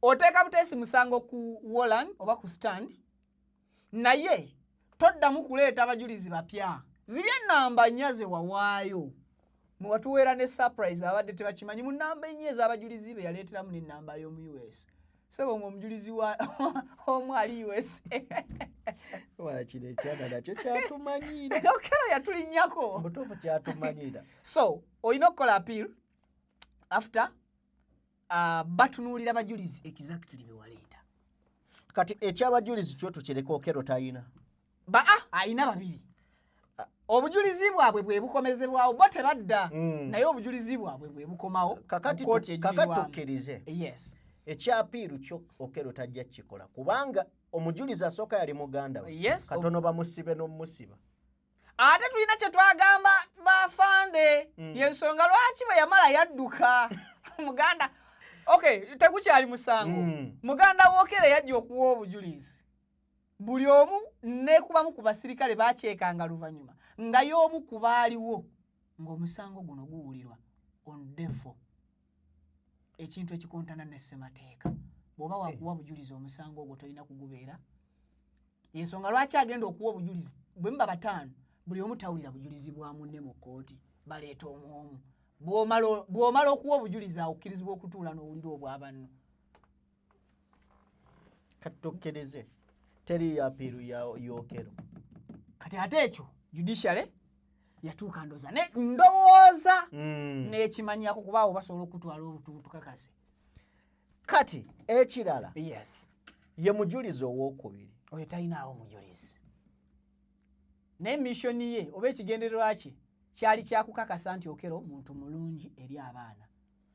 Speaker 2: oteeka butesi musango ku Wolan oba ku stand naye toddamu kuleeta abajulizi bapya ziri ennamba 4 ze wawaayo muwatuweera ne surprise abadde tebakimanyi mu nnamba 4 ez'abajulizi be yaleeteramu n'ennamba y'omu US sebo omujulizi wa omwali US
Speaker 1: wakino ekyana nakyo kyatumanyira
Speaker 2: Okello yatulinnyako
Speaker 1: mutuufu kyatumanyira.
Speaker 2: So olina okukola appeal after batunuulira bajulizi exactly be waleeta.
Speaker 1: Kati ekyabajulizi kyo tukireka Okello tayina
Speaker 2: ayina babiri obujulizi bwabwe bwe bukomezebwawo bo tebadda naye obujulizi bwabwe bwe bukomawo
Speaker 1: kakati tukkirize
Speaker 2: yes
Speaker 1: ekyapiiru kyo Okello tajja kikola kubanga omujulizi asooka yali muganda we katono bamusibe n'omusiba
Speaker 2: ate tulina kye twagamba bafande yensonga lwaki bwe yamala yadduka muganda tekukyali musango muganda w'Okello yajja okuwa obujulizi buli omu nekubamu ku basirikale bakyekanga luvannyuma nga y'omu ku baaliwo ng'omusango guno guwulirwa on defo ekintu ekikontana ne ssemateeka bw'oba wakuwa bujulizi omusango ogwo tolina kugubeera yensonga lwaki agenda okuwa obujulizi bwe muba 5 buli omu tawulira bujulizi bwa munne mu kkooti baleeta omwomu bw'omala okuwa obujulizi awo okkirizibwa okutuula n'owulira obwabanno.
Speaker 1: kati tukkirize teri apiiru y'Okello
Speaker 2: kati ate ekyo judiciary yatuuka ndoza ndowooza n'ekimanyako kuba awo basobola okutwala obutukakase.
Speaker 1: Kati ekirala
Speaker 2: yes
Speaker 1: ye mujulizi ow'okubiri
Speaker 2: oyo talinaawo mujulizi naye missoni ye oba ekigendererwa kye kyali kyakukakasa nti Okello muntu mulungi eri abaana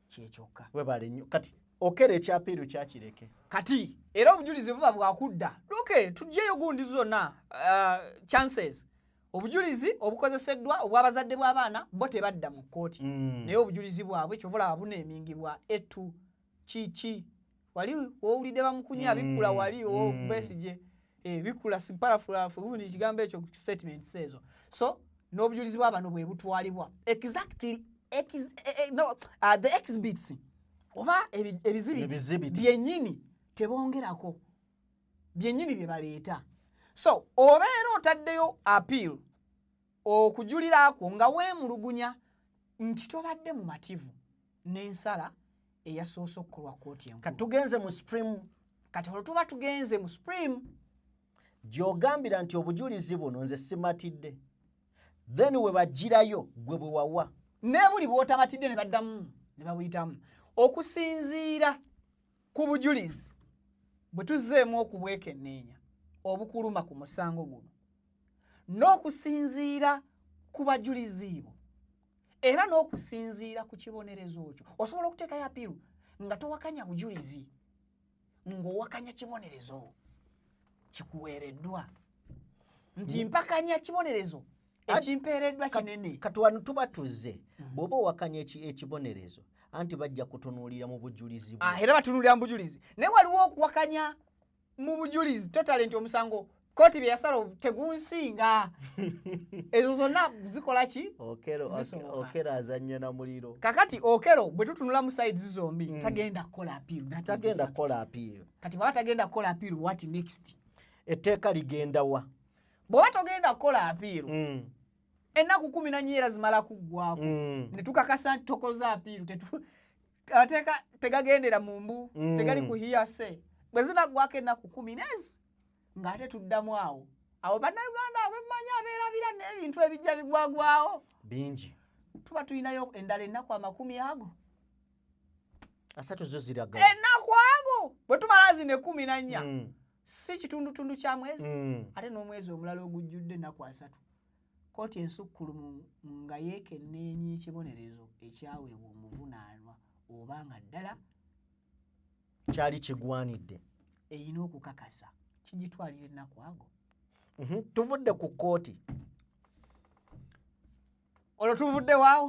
Speaker 2: kyekyokka
Speaker 1: webale nnyo. Kati Okello ekyapiiru kyakireke
Speaker 2: kati era obujulizi buba bwakudda luke tujjeyo gundi zonna chances obujulizi obukozeseddwa obw'abazadde bw'abaana bo tebadda mu kkooti naye obujulizi bwabwe kyovulaba buneemingibwa etu ki wali owulidde bamukunya bikkula wali Besigye bikkula siparafulafu gundi ekigambo ekyo statement sezo so n'obujulizi bw'abaana bwe butwalibwa exactly the exhibits oba ebizibiti byennyini tebongerako byennyini bye baleeta. So obeera otaddeyo appeal okujulirako nga weemulugunya nti tobadde mu mativu n'ensala eyasoose okukolwa kkooti enkulu.
Speaker 1: Katugenze mu Supreme.
Speaker 2: Kati olwo tuba tugenze mu Supreme
Speaker 1: gy'ogambira nti obujulizi buno nze simatidde then we bajirayo gwe bwe wawa
Speaker 2: ne buli bw'otamatidde ne baddamu ne babuyitamu okusinziira ku bujulizi bwe tuzzeemu okubwekenneenya obukuluma ku musango guno n'okusinziira ku bajulizi bo era n'okusinziira ku kibonerezo ekyo osobola okuteekayo apiiru nga towakanya bujulizi ng'owakanya kibonerezo kikuweereddwa nti mpakanya kibonerezo ekimpeereddwa kinene
Speaker 1: kati wano tuba tuzze bw'oba owakanya ekibonerezo anti bajja kutunuulira mu bujulizi
Speaker 2: era batunuulira mu bujulizi naye waliwo okuwakanya mu bujulizi totale nti omusango kooti bye yasala tegunsinga ezo zonna zikola ki
Speaker 1: okero azannya na muliro
Speaker 2: kakati okero bwe tutunula mu sides zombi tagenda kukola apiiru kati bwaba tagenda kukola apiiru what next
Speaker 1: etteeka ligenda wa
Speaker 2: bw'oba togenda kukola apiiru ennaku 14 era zimala kuggwako ne tukakasa nti tokoze apiiru ateeka tegagendera mu mbu tegali ku hiyase bwe zinaggwako ennaku 10 ng'ate tuddamu awo bannayuganda abemmanyi abeerabira n'ebintu ebijja bigwagwawo
Speaker 1: bingi
Speaker 2: tuba tulinayo endala ennaku 10 ago
Speaker 1: 3 zo ziraga
Speaker 2: ennaku ago bwe tumala zine 14 si kitundutundu kya mwezi ate n'omwezi omulala ogujjudde ennaku 3 kooti ensukkulumu nga yeekenneenya ekibonerezo ekyaweebwa omuvunaanwa oba nga ddala
Speaker 1: kyali kigwanidde
Speaker 2: erina okukakasa kigitwalira ennaku ago
Speaker 1: tuvudde ku kooti
Speaker 2: olwo tuvudde waawo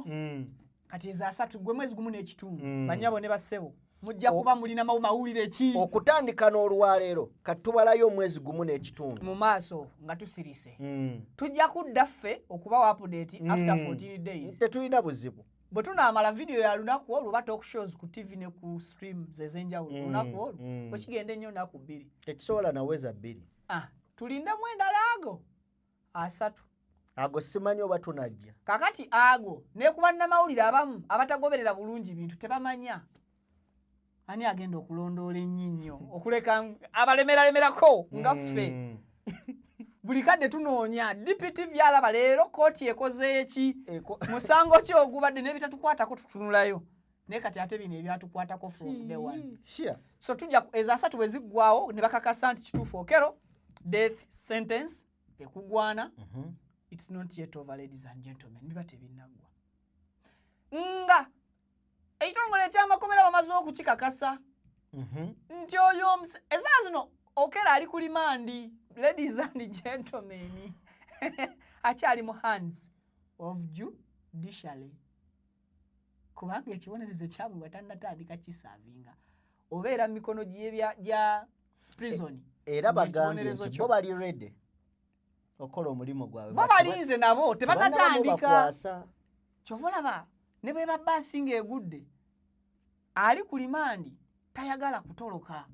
Speaker 2: kati eza 3 gwe mwezi gumu n'ekitundu banyabo ne bassebo mujja kuba mulina mawulire ki
Speaker 1: okutandika n'olwaleero kati tubalayo omwezi gumu n'ekitundu
Speaker 2: mu maaso nga tusirise tujja kudda ffe okubawa update after 14 days
Speaker 1: tetulina buzibu
Speaker 2: bwe tunaamala vidiyo ya lunaku olwo oba talk shows ku tv ne ku streams ez'enjawulo lunaku olwo bwe kigenda ennyo nnaku 2
Speaker 1: tekisobola naweza 2
Speaker 2: tulindemu endala ago 3
Speaker 1: ago simanyi oba tunajja
Speaker 2: kakati ago ne ku bannamawulire abamu abatagoberera bulungi bintu tebamanya ani agenda okulondoola ennyinnyo okuleka abalemeralemerako nga ffe buli kadde tunoonya dipiti vyalaba leero kooti ekoze eki musango ki ogubadde n'ebitatukwatako tutunulayo naye kati ate bino ebyatukwatako from day one so tujja eza 3 bwe ziggwawo ne bakakasa nti kituufu okero death sentence ekugwana it's not yet over ladies and gentlemen biba tebinaggwa nga ekitongole ekyamakomera bamaze okukikakasa nti oyo esaa zino okera ali ku limandi ladies and gentlemen akyali mu hands of judiciary kubanga ekibonerezo kyabwe batannatandika kisaavinga obeera mu mikono gya prison
Speaker 1: era bagambye nti bo bali ready okola omulimu gwabwe
Speaker 2: bo balinze nabo tebanatandika kyova olaba ne bwe babba asinga egudde ali ku limandi tayagala kutoloka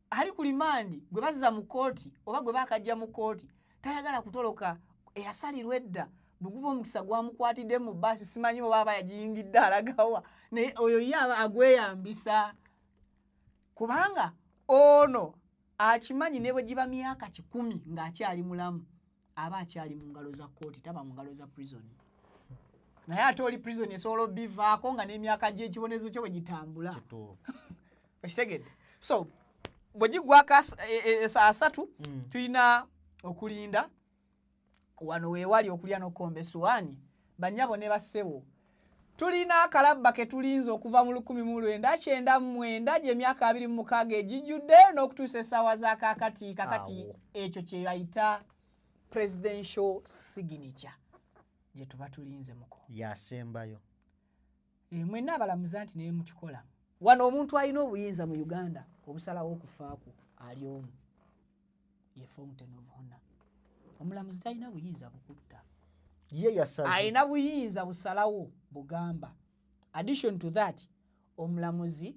Speaker 2: ali ku limandi gwe bazza mu kooti oba gwe bakajja mu kooti tayagala kutoloka eyasalirwa edda bweguba omukisa gwamukwatidde mu bbaasi simanyi oba aba yagiyingidde alagawa naye oyo ye aba agweyambisa kubanga ono akimanyi ne bwe giba myaka 10 ng'akyali mulamu aba akyali mu ngalo za kooti taba mu ngalo za prison naye ate oli prison esobola obivaako nga n'emyaka gy'ekibonerezo kyo bwe gitambula okitegedde so bwe giggwako esaa 3 tulina okulinda wano weewali okulya n'okukomba essuwaani bannyabo ne bassebo tulina akalabba ke tulinze okuva mu 1999 gy'emyaka 26 egijjudde n'okutuusa essaawa za kakati ekyo kye bayita presidential signature gye tuba tulinze muko
Speaker 1: yasembayo
Speaker 2: mwenna abalamuza nti naye mukikola wano omuntu alina obuyinza mu Uganda obusalawo okufaaku ali omu ye fountain of honor omulamuzi talina buyinza bukutta
Speaker 1: ye yasaze
Speaker 2: alina buyinza busalawo bugamba addition to that omulamuzi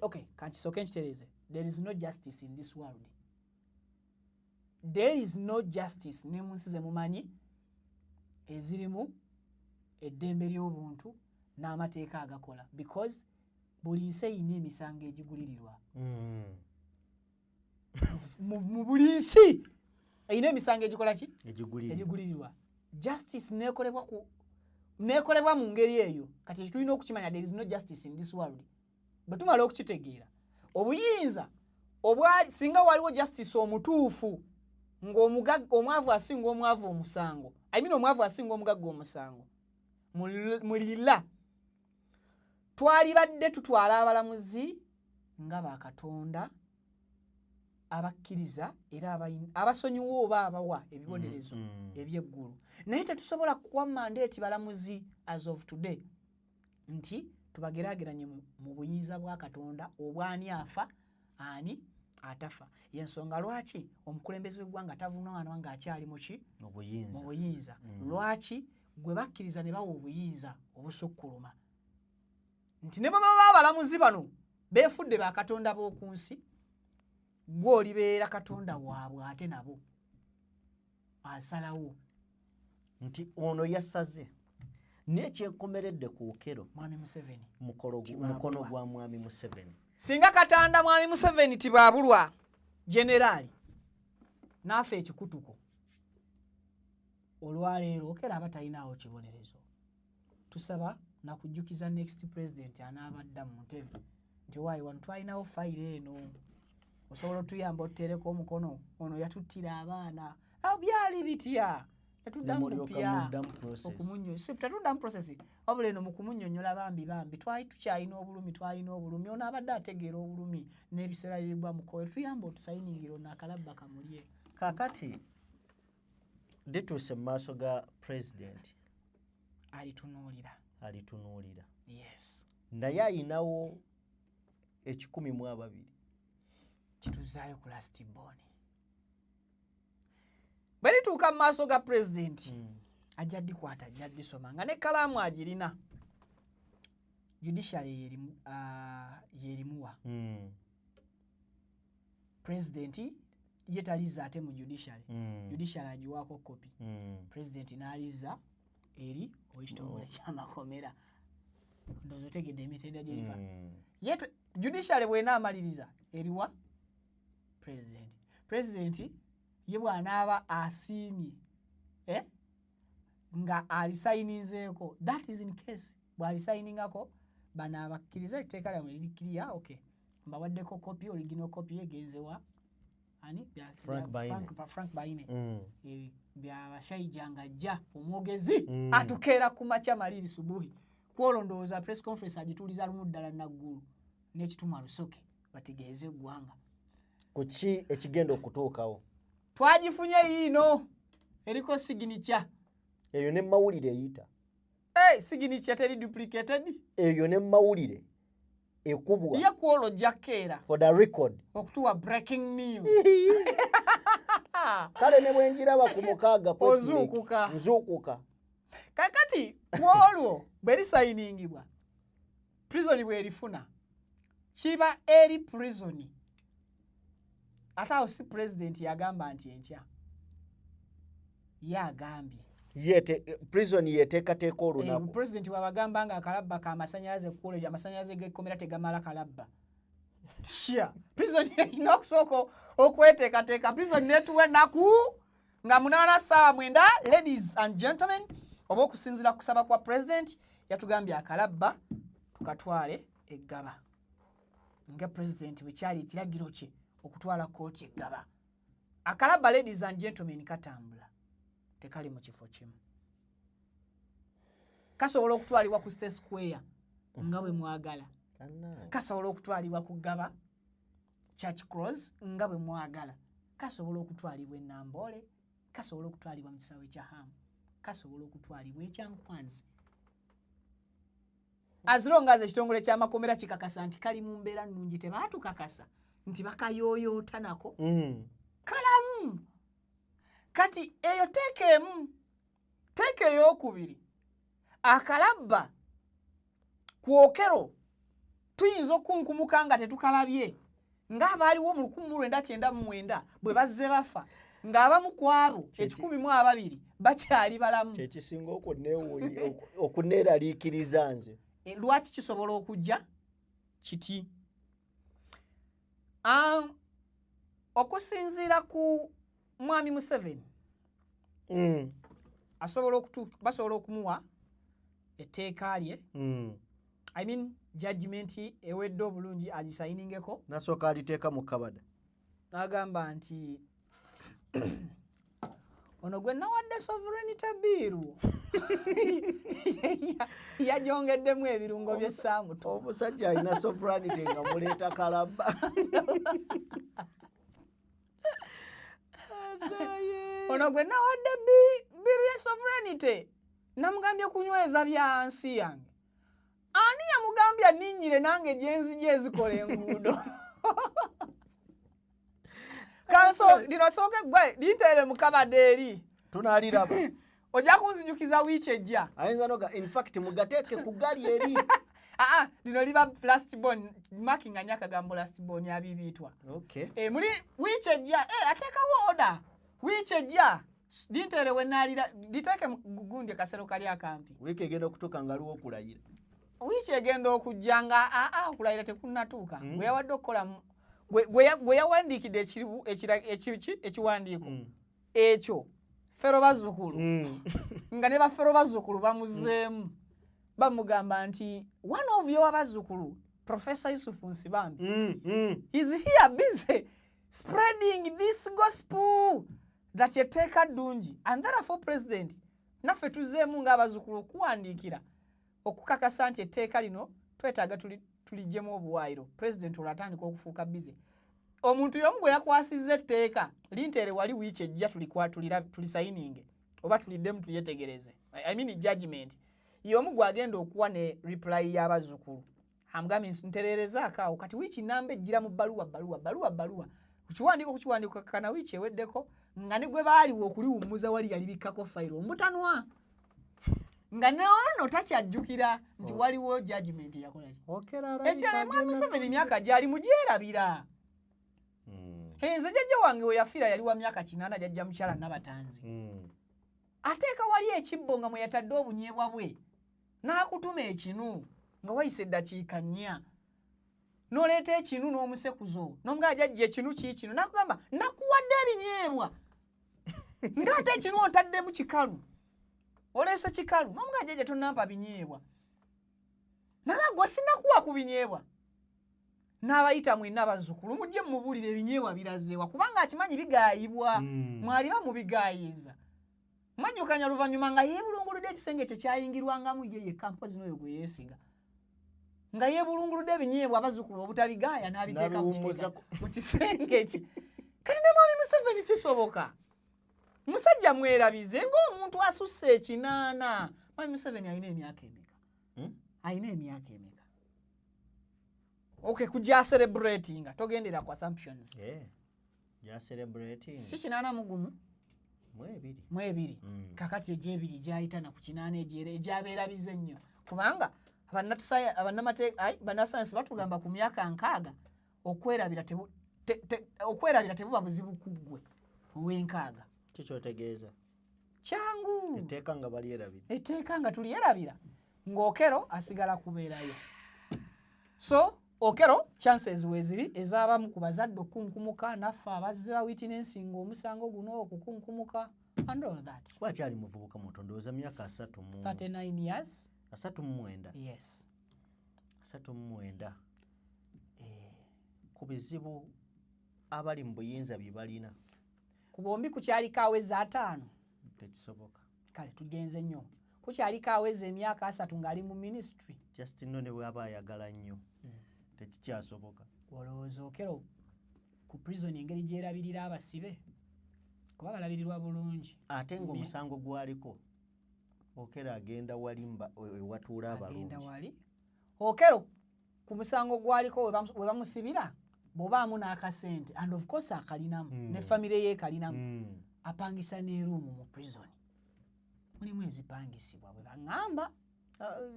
Speaker 2: okay kankisoke nkitereze there is no justice in this world there is no justice ne munsi ze mumanyi ezirimu eddembe ly'obuntu n'amateeka agakola because buli nsi eyina emisango egigulirirwa mu buli nsi eyina emisango egikola ki egigulirirwa justice nekolebwa mu ngeri eyo kati tulina okukimanya there is no justice in this world bwe tumala okukitegeera obuyinza obwali singa waliwo justice omutuufu ng'omwavu asinga omwavu omusango omwavu asinga omugagga omusango mulila twalibadde tutwala abalamuzi nga bakatonda abakkiriza era abasonyiwa oba abawa ebibonerezo ebyeggulu naye tetusobola kuwa mandate balamuzi as of today nti tubageraageranye mu buyinza bwa Katonda obwani afa ani atafa yensonga lwaki omukulembeze w'eggwanga tavunaanwa ng'akyali mu buyinza lwaki gwe bakkiriza ne bawa obuyinza obusukkuluma nti ne baba abalamuzi bano beefudde bakatonda b'oku nsi gwe olibeera katonda waabwe ate nabo asalawo
Speaker 1: nti ono yasaze n'ekyekomeredde ku Okello
Speaker 2: Mwami Museveni
Speaker 1: mukono gwa Mwami Museveni
Speaker 2: singa Katanda Mwami Museveni tibabulwa generali naafe ekikutuko olwaleero Okello aba talinawo kibonerezo tusaba nakujjukiza next president anaabadda mu ntebe nti waayi wano twalinawo fayiro eno osobola otuyamba otuteereko omukono ono yatuttira abaana byali bitya tetuddamu process wabula eno mu kumunnyonnyola bambi twali tukyalina obulumi ono abadde ategeera obulumi n'ebiseera biribwa mukowe tuyamba otusayiningire ono akalabba kamulye
Speaker 1: kakati dituuse mu maaso ga president alitunuulira
Speaker 2: yes
Speaker 1: naye ayinawo 112
Speaker 2: kituzaayo ku last boni bwe lituuka mu maaso ga president ajja ddikwata ajja ddisoma nga n'ekkalaamu agirina judiciary yerimuwa president ye talizza ate mu judiciary agiwaako kopi president n'alizza eri ow'ekitongole ky'amakomera ndowooza otegedde emitendera gyeriva judiciary bw'enaamaliriza eriwa president ye bw'anaaba asiimye nga alisayininzeeko that is in case bw'alisayiningako bano abakkiriza ekiteeka lyamwe lirikiriya okay mbawaddeko kopi original kopi egenzewa ani Frank Baine byabashayija ng'ajja omwogezi atukeera ku makya maliri subuhi kwolwo ndowooza press conference agituuliza lumu ddala naggulu n'ekituma lusoke bategeeze eggwanga
Speaker 1: kuki ekigenda okutuukawo
Speaker 2: twagifunye yiino eriko signature
Speaker 1: eyo ne mawulire eyita
Speaker 2: signature teri duplicated
Speaker 1: eyo ne mawulire ekubwa
Speaker 2: ye kwolwo jakeera
Speaker 1: for the record
Speaker 2: okutuwa breaking news
Speaker 1: kale ne bwenjiraba ku mukaaga
Speaker 2: nzuukuka kakati kwolwo bwerisayiningibwa prison bwerifuna kiba eri prison ate awo si president yagamba nti enkya yagambye
Speaker 1: prison yeteekateeka olunaku
Speaker 2: president wabagamba nga akalabba ka amasanyalaze college amasanyalaze g'ekkomera tegamala kalabba prison erina okusooka okweteekateeka prison netuwa ennaku nga 8:09 ladies and gentlemen oba okusinziira kusaba kwa president yatugambye akalabba tukatwale eggaba nga president bwekyali ekiragiro kye okutwala kooti eggaba akalabba ladies and gentlemen katambula tekali mu kifo kimu kasobola okutwalibwa ku State Square nga bwe mwagala kasobola okutwalibwa ku ggaba Church Cross nga bwe mwagala kasobola okutwalibwa e Nambole kasobola okutwalibwa mu kisaawe kya Hamu kasobola okutwalibwa ekyankwanzi as long as ekitongole ky'amakomera kikakasa nti kali mu mbeera nnungi tebaatukakasa nti bakayooyoota nako kalamu kati eyo teeka ey'okubiri akalabba ku Okello tuyinza okunkumuka nga tetukalabye ng'abaaliwo mu 1999 bwe bazze bafa ng'abamu ku abo 112 bakyali balamu
Speaker 1: kyekisinga okuneeraliikiriza nze
Speaker 2: lwaki kisobola okujja kiti okusinziira ku mwami Museveni basobola okumuwa etteeka lye I mean judgment ewedde obulungi agisayiningeko
Speaker 1: nasooka aliteeka mu kabada
Speaker 2: n'agamba nti ono gwe nawadde sovereignty bill yajongeddemu ebirungo by'essaamuto
Speaker 1: omusajja alina sovereignty nga muleeta kalaba
Speaker 2: ono gwe nawadde bill ya sovereignty namugambye kunyweza bya nsi yange ani yamugambye aninnyire nange gyenzija ezikola enguudo kanso lino sooke gwe linteere mu kabada eri
Speaker 1: tunaaliraba
Speaker 2: ojja kunzijukiza wiiki ejja
Speaker 1: ayinza noga in fact mugateeke ku gali eri
Speaker 2: lino liba lastborn maki nga nyakagambo lastborn yabibiitwa muli wiiki ejja ateekawo oda wiiki ejja linteere wenaalira liteeke gugundi kasero kali akampi
Speaker 1: wiiki egenda okutuuka nga aliwo okulayira
Speaker 2: wiiki egenda okujja nga okulayira tekunnatuuka gwe yawadde okukola gwe yawandiikidde ekiwandiiko ekyo fero bazzukulu nga ne bafero bazzukulu bamuzzeemu bamugamba nti one of your bazzukulu Professor Yusufu Nsibambi is here busy spreading this gospel that yeteeka ddungi and therefore president naffe tuzzeemu ng'abazzukulu okuwandiikira okukakasa nti etteeka lino twetaaga tulijjemu obuwaayiro president olwatandika okufuuka busy omuntu y'omu gwe yakwasizza etteeka linteere wali wiiki ejja tulisayininge oba tuliddemu tulyetegereze I mean judgment y'omu gwagenda okuwa ne reply y'abazzukulu amugambye ntereerezaako awo kati wiiki namba ejjira mu bbaluwa kukiwandiiko kakana wiiki eweddeko nga ne gwe baaliwo okuliwummuza wali yalibikkako fayiro omutanwa nga neono takyajjukira nti waliwo judgment yakolaki ekirala mwami Museveni emyaka gyali mugyerabira nze jjajja wange we yafiira yali wa myaka 8 jjajja mukyala Nabatanzi ateeka wali ekibbo nga mwe yatadde obunyeebwa bwe n'akutuma ekinu nga wayise eddakiika 4 n'oleeta ekinu n'omusekuzo n'omugala jjajja ekinu kiikino n'akugamba nakuwadde ebinyeebwa ng'ate ekinu ontaddemu kikalu oleese kikalu n'omugala jjajja tonnampa binyeebwa naye gwe sinakuwa ku binyeebwa n'abayita mwenna bazzukulu mujje mumubuulire ebinyeebwa birazeewa kubanga akimanyi bigaayibwa mwaliba mubigaayiza mwajjukanya luvannyuma nga yeebulunguludde ekisenge kye kyayingirwangamu ye yekka mpozi n'oyo gwe yeesiga nga yeebulunguludde ebinyeebwa abazzukulu obutabigaaya n'abiteeka mu kisenge kye kati ne mwami Museveni kisoboka musajja mwerabize ng'omuntu asusse ekinaana mwami Museveni alina emyaka emeka alina emyaka emeka kujja celebratinga togendera ku assumptions si 81 mu ebiri kakati egyebiri gyayita na ku kinaana egyabeerabize ennyo kubanga bannasayansi batugamba ku myaka 6 okwerabira tebuba buzibu ku ggwe ow'enkaaga
Speaker 1: kikyotegeeza
Speaker 2: kyangu
Speaker 1: etteeka nga balyerabira
Speaker 2: etteeka nga tulyerabira ng'okero asigala kubeerayo so okero chances weziri ez'abamu ku bazadde okukunkumuka naffe abazze ba witnessinga omusango guno okukunkumuka and all that
Speaker 1: wakyali muvubuka muto ndowooza myaka
Speaker 2: 39 years
Speaker 1: 39
Speaker 2: yes
Speaker 1: 39 ku bizibu abali mu buyinza bye balina
Speaker 2: ku bombi kukyaliko aweza 5
Speaker 1: tekisoboka
Speaker 2: kale tugenze nnyo kukyaliko aweza emyaka 3 ng'ali mu ministry
Speaker 1: just nno ne bw'aba ayagala nnyo tekikyasoboka
Speaker 2: olowooza okero ku prison engeri gyerabirira abasibe kuba balabirirwa bulungi
Speaker 1: ate ng'omusango gwaliko okero agenda wali ewatuula abalungi
Speaker 2: okero ku musango gwaliko we bamusibira bw'obaamu n'akasente and of course akalinamu ne famire ye kalinamu apangisa n'eruumu mu prison mulimu ezipangisibwa bwe baŋŋamba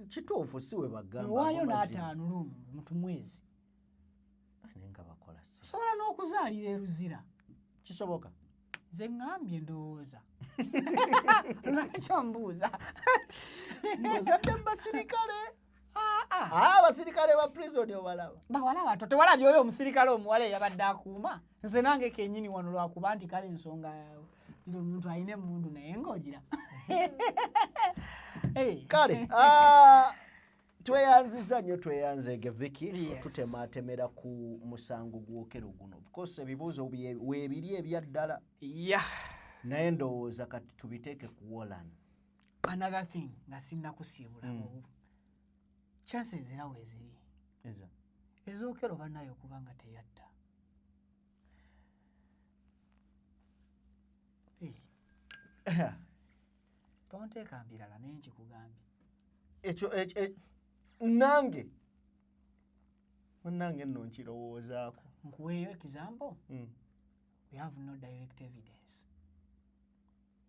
Speaker 1: kituufu si we bagamba
Speaker 2: waayo n'ataano ruumu mutu mwezi
Speaker 1: ane nga bakola
Speaker 2: osobola n'okuzaalira eruzira
Speaker 1: kisoboka
Speaker 2: nze ŋŋambye ndowooza lwakyo mbuuza
Speaker 1: ozadde mu basirikale abasirikale ba prison obalaba
Speaker 2: bawalaba tewalabye oyo omusirikale omuwala eyabadde akuuma nze nange kennyini wano lwakuba nti kale ensonga yawe iri omuntu alina emmundu naye ng'ogira
Speaker 1: kale tweyanziza nnyo tweyanzege Vicky tutematemera ku musango gwokero guno of course ebibuuzo weebiri ebyaddala naye ndowooza kati tubiteeke ku Wolan.
Speaker 2: Another thing nga sinnakusiibula chances era weeziri ezookero bannayo kubanga teyatta tonteeka mbirala naye nkikugambye
Speaker 1: ekyo nange munnange nno nkirowoozaako
Speaker 2: nkuweeyo example we have no direct evidence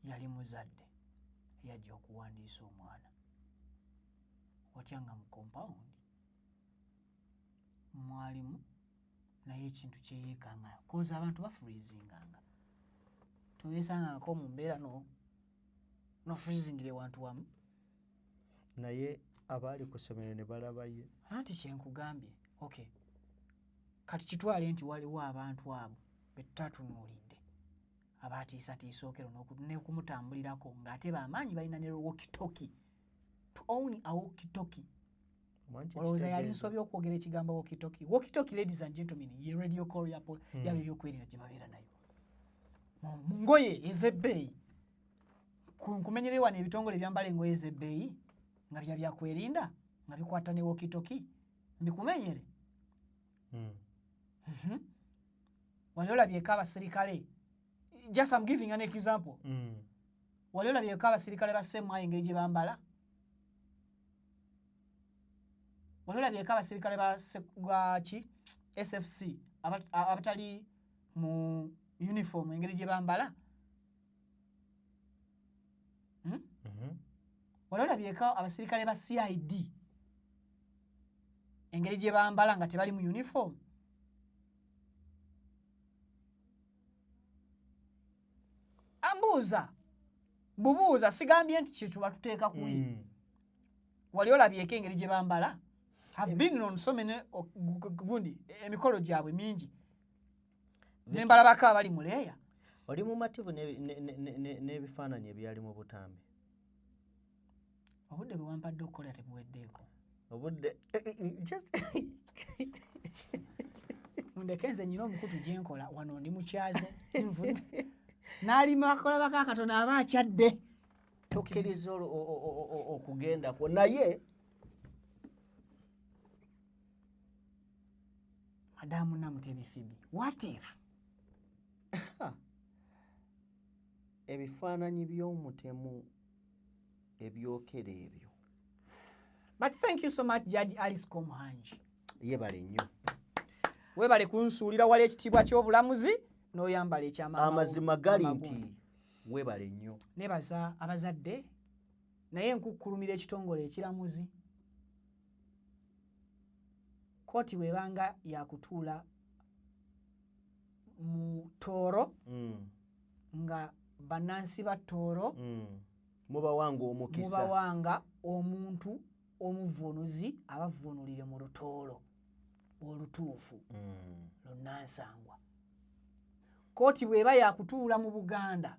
Speaker 2: yali muzadde yajja okuwandiisa omwana watya nga mu compound mwalimu naye ekintu kyeyeekangana koza abantu bafreezinganga toweesangako mu mbeera no freezingire wantu wamu
Speaker 1: naye abaali ku ssomero ne balabaye
Speaker 2: anti kyenkugambye okay kati kitwale nti waliwo abantu abo be tutatunuulidde abaatiisatiisa okero nekumutambulirako ng'ate bamaanyi balina ne walkie-talkie to own a walkie-talkie olowooza yali nsobya okwogera ekigambo walkie-talkie walkie-talkie ladies and gentlemen ye radio call yaba ebyokwerinda gye babeera nayo mu ngoye ez'ebbeeyi nkumenyere wano ebitongole ebyambala engoye ez'ebbeeyi nga byakwerinda nga bikwata ne walkie-talkie mbikumenyere wali olabyeko abasirikale just I'm giving an example wali olabyeko abasirikale ba SMI engeri gye bambala wali olabyeko abasirikale ba SFC abatali mu uniform engeri gye bambala wali olabyeko abasirikale ba CID engeri gye bambala nga tebali mu uniform bubuuza sigambye nti kituba tuteeka kuli wali olabyeko engeri gye bambala have been on so many gundi emikolo gyabwe mingi nembalabako abali muleeya
Speaker 1: oli mumativu n'ebifaananyi ebyali mu butambi
Speaker 2: obudde bwe wampadde okukola tebuweddeeko
Speaker 1: obudde just
Speaker 2: mundeke nze nyina omukutu gye nkola wano ndi mukyaze nvudde n'alima akolabako akatono aba akyadde
Speaker 1: tokkiriza okugendako naye
Speaker 2: madamu Namutebi Phoebe what if
Speaker 1: ebifaananyi by'omutemu ebyokera ebyo
Speaker 2: but thank you so much Judge Alice Komuhangi
Speaker 1: yebale nnyo
Speaker 2: webale kunsuulira wali ekitiibwa ky'obulamuzi n'oyambala
Speaker 1: amazima gali nti webale nnyo
Speaker 2: nebaza abazadde naye nkukkulumira ekitongole ekiramuzi kooti webanga yakutuula mu Tooro nga bannansi ba Tooro mubawanga omuntu omuvunuzi abavunulire mu lutoolo olutuufu lunnansangwa kooti bweba yakutuula mu Buganda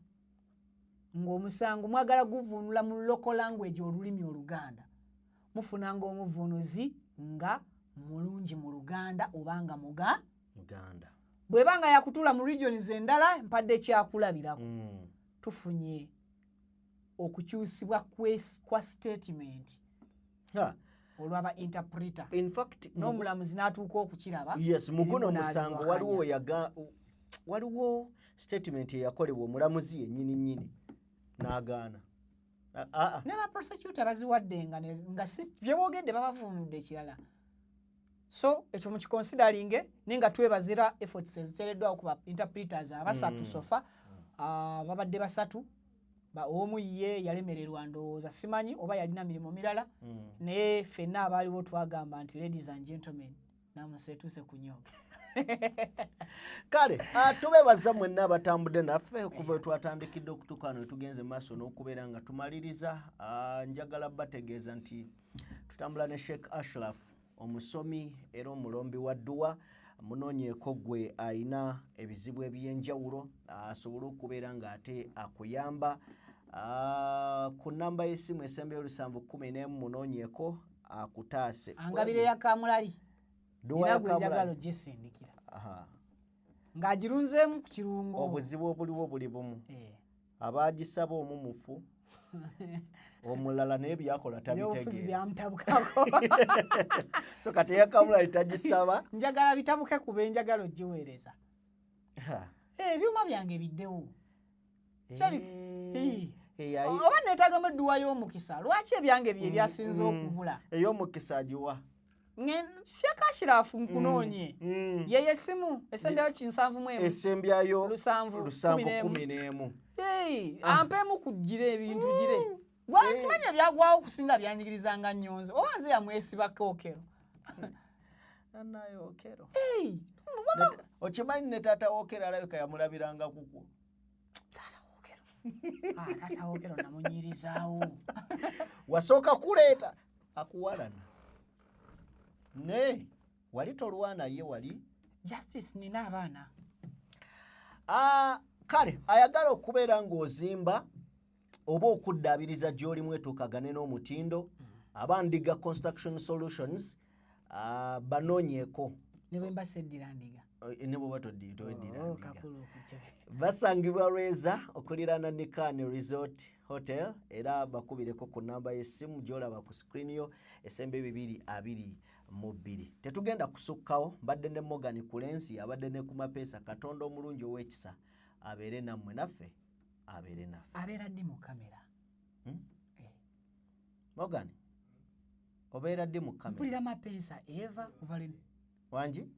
Speaker 2: ng'omusango mwagala guvunula mu local language olulimi Oluganda mufunanga omuvunuzi nga mulungi mu Luganda obanga Muganda bwebanga yakutuula mu regions endala mpadde kyakulabirako tufunye okukyusibwa kwa statement olwaba interpreter
Speaker 1: in fact
Speaker 2: n'omulamuzi n'atuuka okukiraba
Speaker 1: yes muguno musango waliwo statement eyakolebwa omulamuzi yennyini n'agaana
Speaker 2: n'aba prosecutor baziwadde nga si bye boogedde babavunudde ekirala so ekyo mukikonsideringe nenga twebazira efforts eziteereddwawo ku ba interpreters abasatu sofa babadde basatu omu ye yalemererwa ndowooza simanyi oba yalina mirimu mirala naye ffenna abaaliwo twagamba nti ladies and gentlemen namuseetuse ku nyoga
Speaker 1: kale tubeebaza mwenna abatambudde naffe okuva we twatandikidde okutuuka wano we tugenze maaso n'okubeera nga tumaliriza njagala bategeeza nti tutambula ne Sheikh Ashraf omusomi era omulombi wa dduwa munoonyeeko gwe ayina ebizibu eby'enjawulo asobole okubeera ng'ate akuyamba ku nnamba y'essimu esembeyo 714 munoonyeeko akutaase
Speaker 2: angabire ya Kamulali
Speaker 1: dduwa
Speaker 2: gwe njagala ogisindikira ng'agirunzeemu ku kirungo
Speaker 1: obuzibu obuliwo buli bumu abaagisaba omumufu omulala naye byakola tabitegeera so kati ya Kamulali tagisaba
Speaker 2: njagala bitabuke ku benjagala ogiweereza ebyuma byange biddewo oba neetaagamu edduwa y'omukisa lwaki ebyange bye byasinze okubula
Speaker 1: ey'omukisa agiwa
Speaker 2: Sheikh Ashraf nkunoonye yeye essimu esembyayo 7
Speaker 1: esembyayo
Speaker 2: 711 ampeemu kugire ebintu gire gwakimanya byagwawo kusinga byanyigirizanga nnyonze oba nze yamwesibako Okero
Speaker 1: naye Okero okimanyi ne taata Okero alabika yamulabiranga kukwo
Speaker 2: taata Okero namunyirizaawo
Speaker 1: wasooka kuleeta akuwalana ne wali tolwana ye wali
Speaker 2: justice nina abaana
Speaker 1: kale ayagala okubeera ng'ozimba oba okuddaabiriza gy'olimu etuukagane n'omutindo abandiga construction solutions banoonyeeko
Speaker 2: ne bwe mbasa eddira ndiga
Speaker 1: ne bwe toweddira basangibwa Lweza okuliraana ne Kane Resort Hotel era bakubireko ku nnamba y'essimu gy'olaba ku screen yo esembe 222. Tetugenda kusukkawo mbadde ne Morgan Kulensi abadde ne ku mapeesa Katonda omulungi ow'ekisa abeere nammwe naffe abeere naffe
Speaker 2: abeera ddi mu kamera
Speaker 1: Morgan obeera ddi mu kamera
Speaker 2: mpulira mapeesa Eva Uvaleni
Speaker 1: wangi